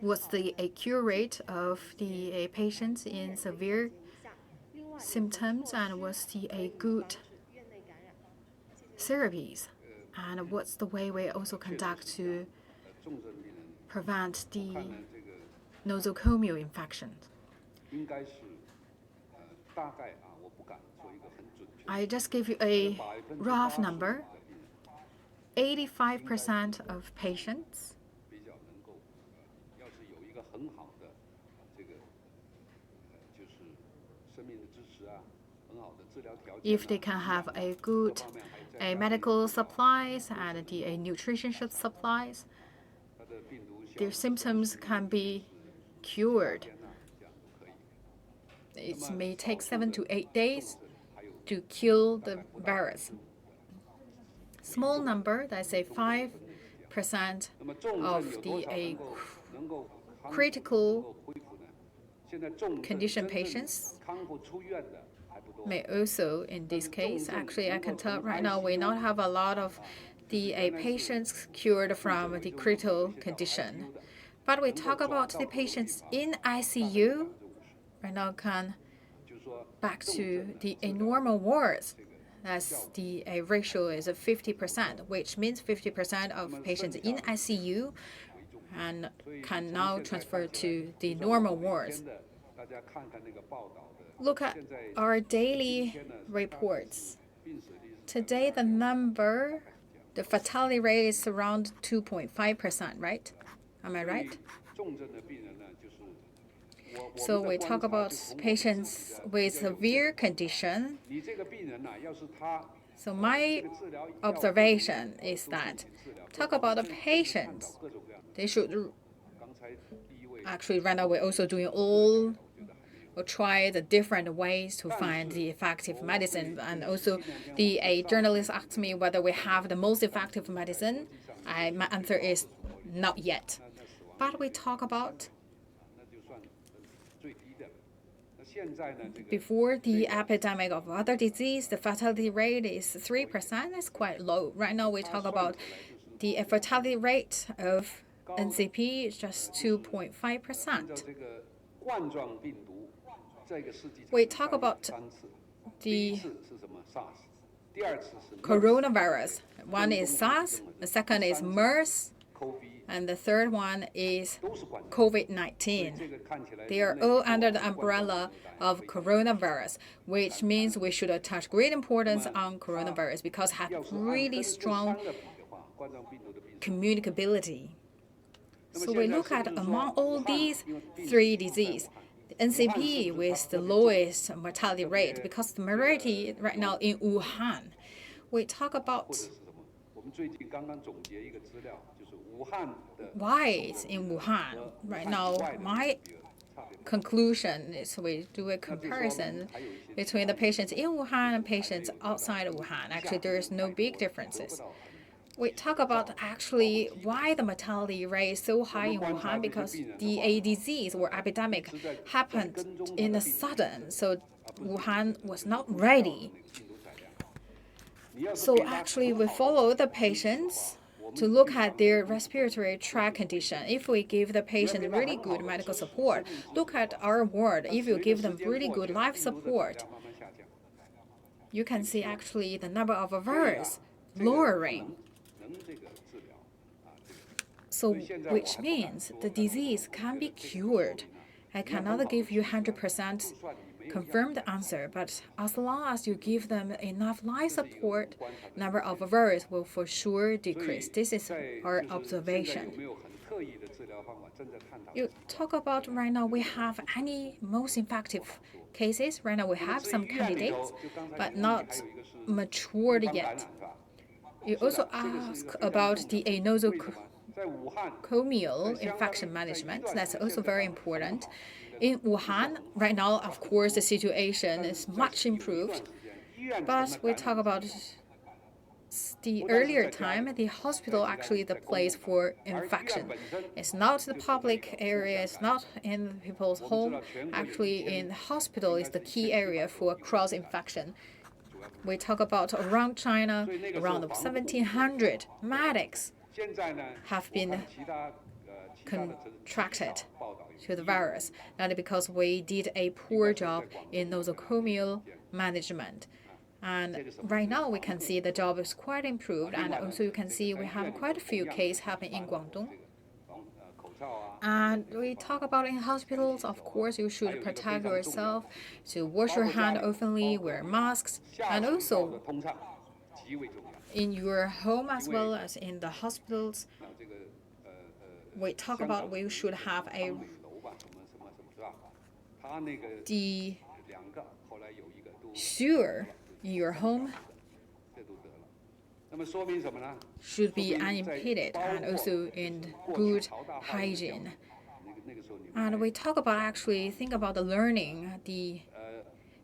what's the cure rate of the patients in severe symptoms, and what's the good therapies, and what's the way we also conduct to prevent the nosocomial infections? I just give you a rough number. 85% of patients if they can have a good medical supplies and the nutrition supplies, their symptoms can be cured. It may take 7 to 8 days to kill the virus. Small number, that's say 5% of the critical condition patients may also, in this case, actually I can tell right now we not have a lot of the patients cured from the critical condition. But we talk about the patients in ICU, right now can back to the normal wards. As the ratio is 50%, which means 50% of patients in ICU and can now transfer to the normal wards. Look at our daily reports. Today, the fatality rate is around 2.5%, right? Am I right? So we talk about patients with severe condition. So my observation is that talk about the patients. They should actually right now we're also doing we'll try the different ways to find the effective medicine. And also a journalist asked me whether we have the most effective medicine. My answer is not yet. But we talk about before the epidemic of other disease, the fatality rate is 3%. It's quite low. Right now we talk about the fatality rate of NCP is just 2.5%. We talk about the coronavirus. One is SARS, the second is MERS, and the third one is COVID-19. They are all under the umbrella of coronavirus, which means we should attach great importance on coronavirus because it has really strong communicability. So we look at among all these three diseases, NCP with the lowest mortality rate because the majority right now in Wuhan. We talk about why it's in Wuhan. Right now, my conclusion is we do a comparison between the patients in Wuhan and patients outside of Wuhan. Actually, there is no big differences. We talk about actually why the mortality rate is so high in Wuhan because a disease or epidemic happened in a sudden, so Wuhan was not ready. So actually, we follow the patients to look at their respiratory tract condition. If we give the patient really good medical support, look at our ward. If you give them really good life support, you can see actually the number of virus lowering. So, which means the disease can be cured. I cannot give you 100% confirmed answer, but as long as you give them enough life support, number of virus will for sure decrease. This is our observation. You talk about right now we have any most effective cases. Right now we have some candidates, but not matured yet. You also ask about the nosocomial infection management. That's also very important. In Wuhan, right now, of course, the situation is much improved. But we talk about the earlier time, the hospital actually the place for infection. It's not the public area, it's not in people's home. Actually, in the hospital is the key area for cross-infection. We talk about around China, around 1,700 medics have been contracted to the virus, not because we did a poor job in nosocomial management. And right now we can see the job is quite improved, and also you can see we have quite a few cases happening in Guangdong. And we talk about in hospitals, of course, you should protect yourself, to wash your hand oftenly, wear masks, and also in your home as well as in the hospitals. We talk about we should have the sewer in your home should be unimpeded and also in good hygiene. And we talk about actually think about the learning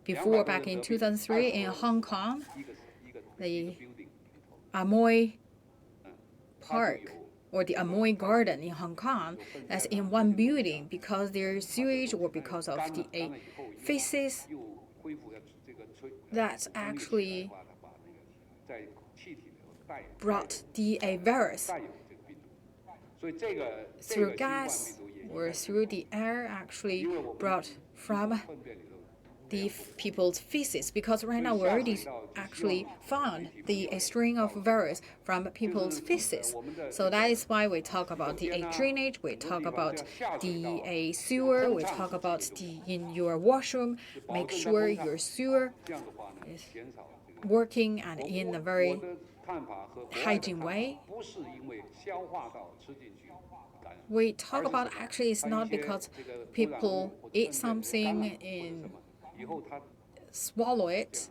before back in 2003 in Hong Kong, the Amoy Park or the Amoy Garden in Hong Kong that's in one building because their sewage or because of the feces that actually brought the virus through gas or through the air, actually brought from the people's feces, because right now we already actually found a strain of virus from people's feces. So that is why we talk about the drainage, we talk about the sewer, we talk about the in your washroom, make sure your sewer is working and in a very hygiene way. We talk about actually it's not because people eat something and swallow it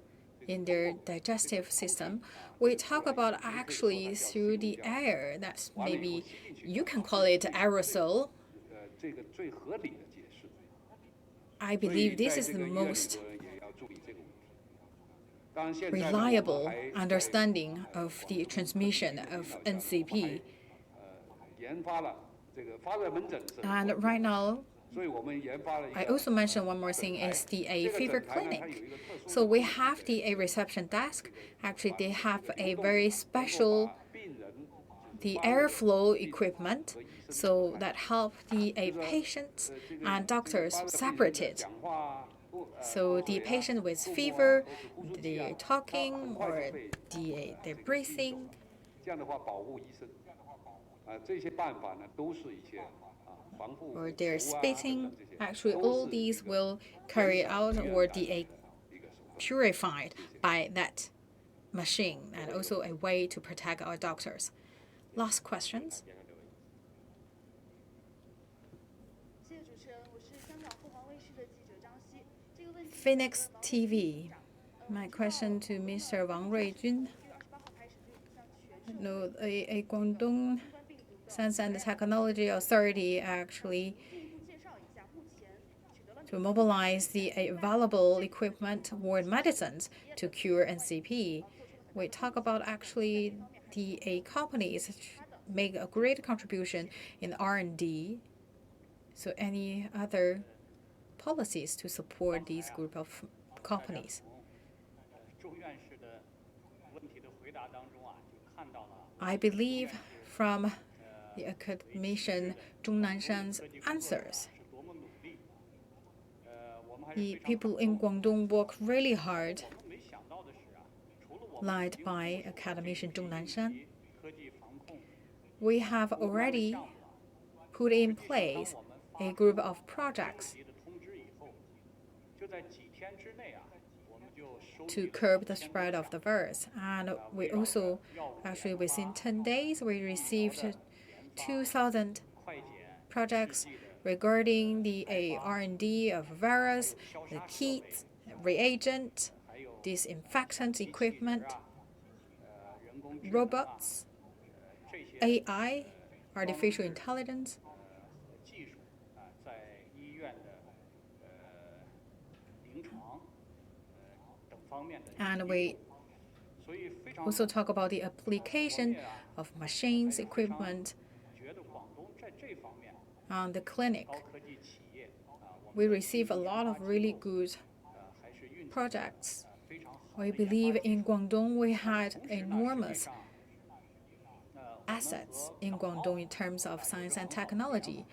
in their digestive system. We talk about actually through the air. That's maybe you can call it aerosol. I believe this is the most reliable understanding of the transmission of NCP. And right now, I also mentioned one more thing is the fever clinic. So we have the reception desk. Actually, they have a very special the airflow equipment, so that help the patients and doctors separated. So the patient with fever, they're talking or they're breathing. Or they're spitting, actually all these will carry out or be purified by that machine, and also a way to protect our doctors. Last questions? Phoenix TV. My question to Mr. Wang Ruijun. No, a Guangdong Science and Technology Authority actually to mobilize the available equipment or medicines to cure NCP. We talk about actually the companies make a great contribution in R&D. So any other policies to support these group of companies? I believe from the academician Zhong Nanshan's answers, the people in Guangdong work really hard, led by academician Zhong Nanshan. We have already put in place a group of projects to curb the spread of the virus. And we also, actually within 10 days, we received 2,000 projects regarding the R&D of virus, the kits, reagent, disinfectant equipment, robots, AI, artificial intelligence. And we also talk about the application of machines, equipment, and the clinic. We receive a lot of really good projects. We believe in Guangdong we had enormous assets in Guangdong in terms of science and technology.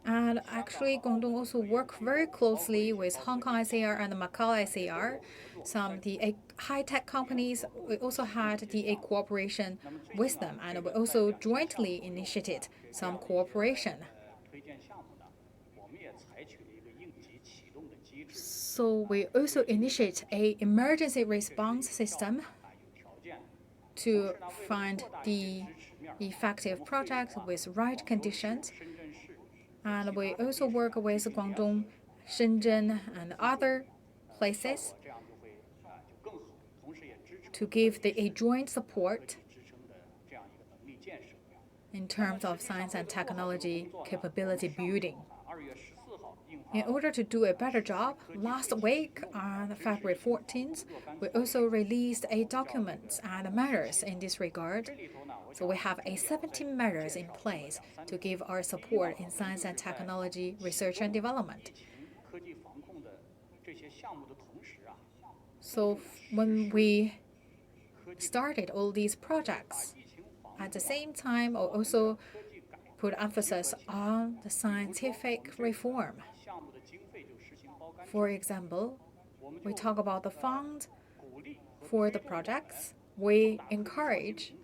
And actually, Guangdong also worked very closely with Hong Kong SAR and Macau SAR. Some of the high-tech companies, we also had the cooperation with them, and we also jointly initiated some cooperation. So we also initiate an emergency response system to find the effective projects with right conditions. And we also work with Guangdong, Shenzhen, and other places to give a joint support in terms of science and technology capability building. In order to do a better job, last week on February 14th, we also released a document and measures in this regard. So we have 17 measures in place to give our support in science and technology research and development. So when we started all these projects, at the same time, we also put emphasis on the scientific reform. For example, we talk about the fund for the projects. We encourage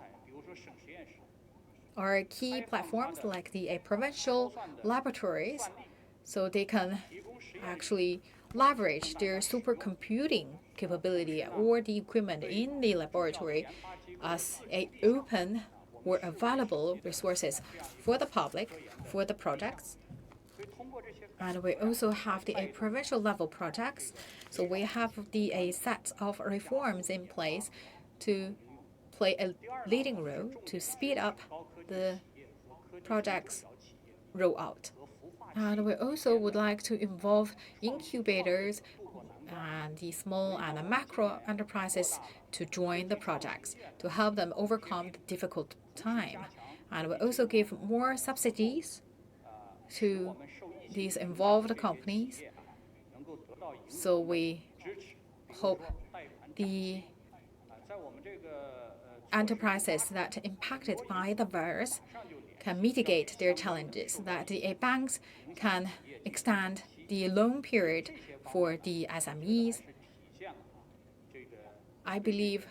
our key platforms like the provincial laboratories so they can actually leverage their supercomputing capability or the equipment in the laboratory as open or available resources for the public, for the projects. And we also have the provincial level projects. So we have the set of reforms in place to play a leading role to speed up the project's rollout. And we also would like to involve incubators and the small and macro enterprises to join the projects to help them overcome the difficult time. And we also give more subsidies to these involved companies. So we hope the enterprises that impacted by the virus can mitigate their challenges, that the banks can extend the loan period for the SMEs. I believe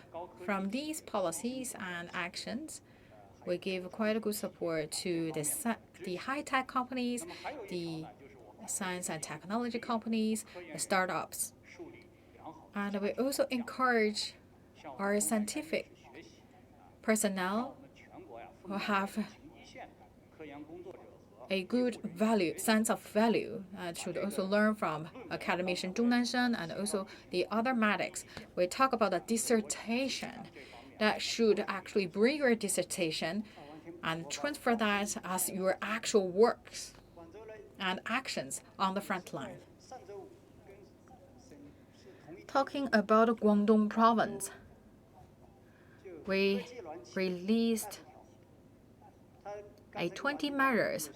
from these policies and actions, we give quite a good support to the high-tech companies, the science and technology companies, the startups. And we also encourage our scientific personnel who have a good sense of value, should also learn from academician Zhong Nanshan and also the other medics. We talk about a dissertation that should actually bring your dissertation and transfer that as your actual works and actions on the front line. Talking about Guangdong province, we released 20 measures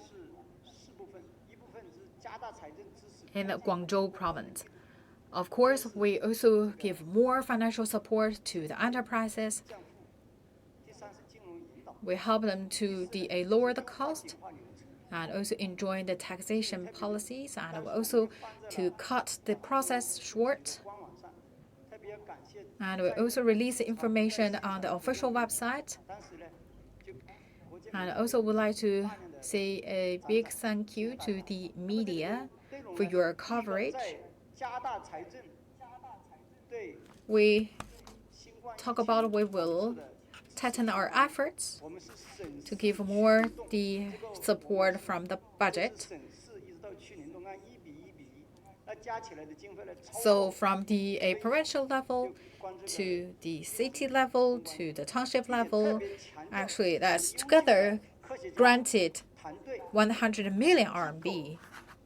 in the Guangzhou province. Of course, we also give more financial support to the enterprises. We help them to lower the cost and also enjoy the taxation policies, and also to cut the process short. And we also release information on the official website. And also would like to say a big thank you to the media for your coverage. We talk about we will tighten our efforts to give more the support from the budget. So from the provincial level to the city level to the township level, actually that's together granted 100 million RMB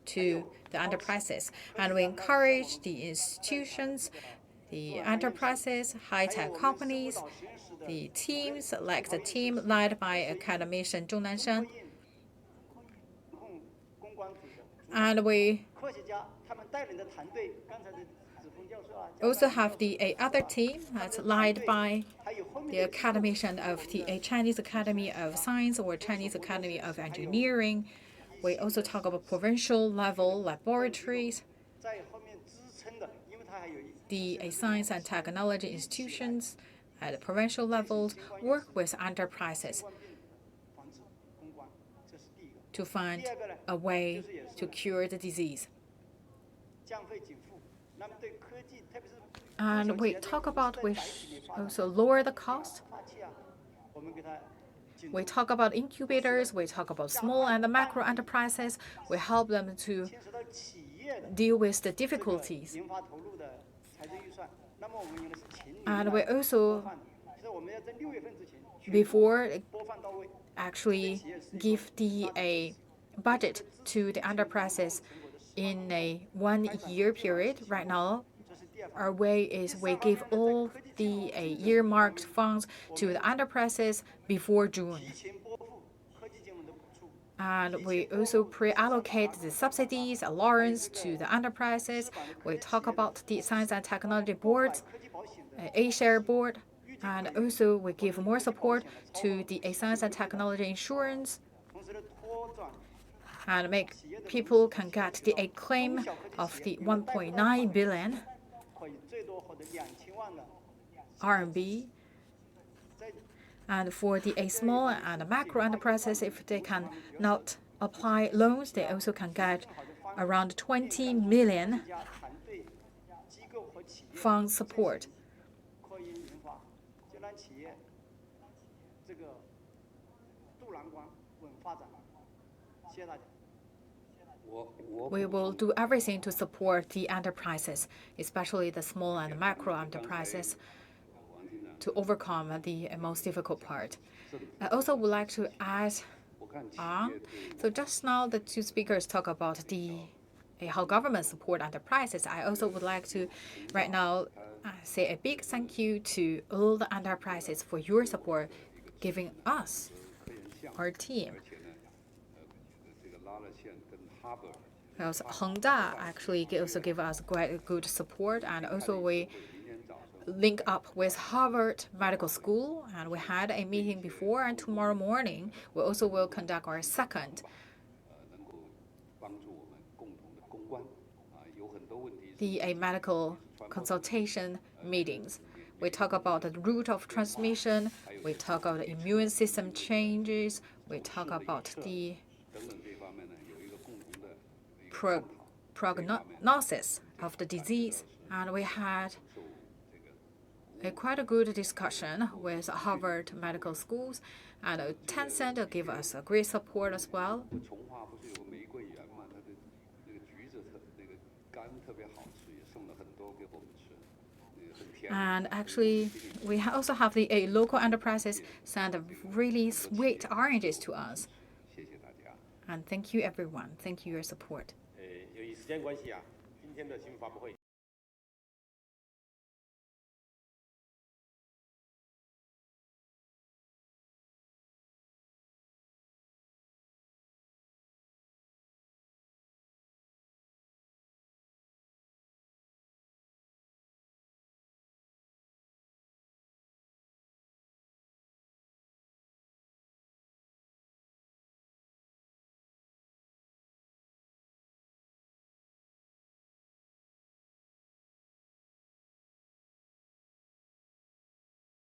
to the enterprises. And we encourage the institutions, the enterprises, high-tech companies, the teams, like the team led by academician Zhong Nanshan. And we also have the other team that's led by the academician of the Chinese Academy of Science or Chinese Academy of Engineering. We also talk about provincial level laboratories, the science and technology institutions at the provincial levels work with enterprises to find a way to cure the disease. And we talk about we also lower the cost. We talk about incubators, we talk about small and macro enterprises. We help them to deal with the difficulties. And we also, before actually give a budget to the enterprises, in a 1-year period. Right now, our way is we give all the earmarked funds to the enterprises before June. And we also pre-allocate the subsidies, allowance to the enterprises. We talk about the Science and Technology Board, A-share board, and also we give more support to the Science and Technology Insurance, and make people can get the claim of the 1.9 billion RMB. And for the small and macro enterprises, if they can not apply loans, they also can get around 20 million fund support. We will do everything to support the enterprises, especially the small and macro enterprises, to overcome the most difficult part. I also would like to add on. So just now, the two speakers talk about how government support enterprises. I also would like to, right now, say a big thank you to all the enterprises for your support, giving us, our team. Because Hengda actually also give us quite good support, and also we link up with Harvard Medical School, and we had a meeting before, and tomorrow morning we also will conduct our second medical consultation meetings. We talk about the route of transmission, we talk about the immune system changes, we talk about the prognosis of the disease, and we had quite a good discussion with Harvard Medical Schools, and Tencent gave us a great support as well. And actually, we also have the local enterprises send really sweet oranges to us. And thank you, everyone. Thank you for your support.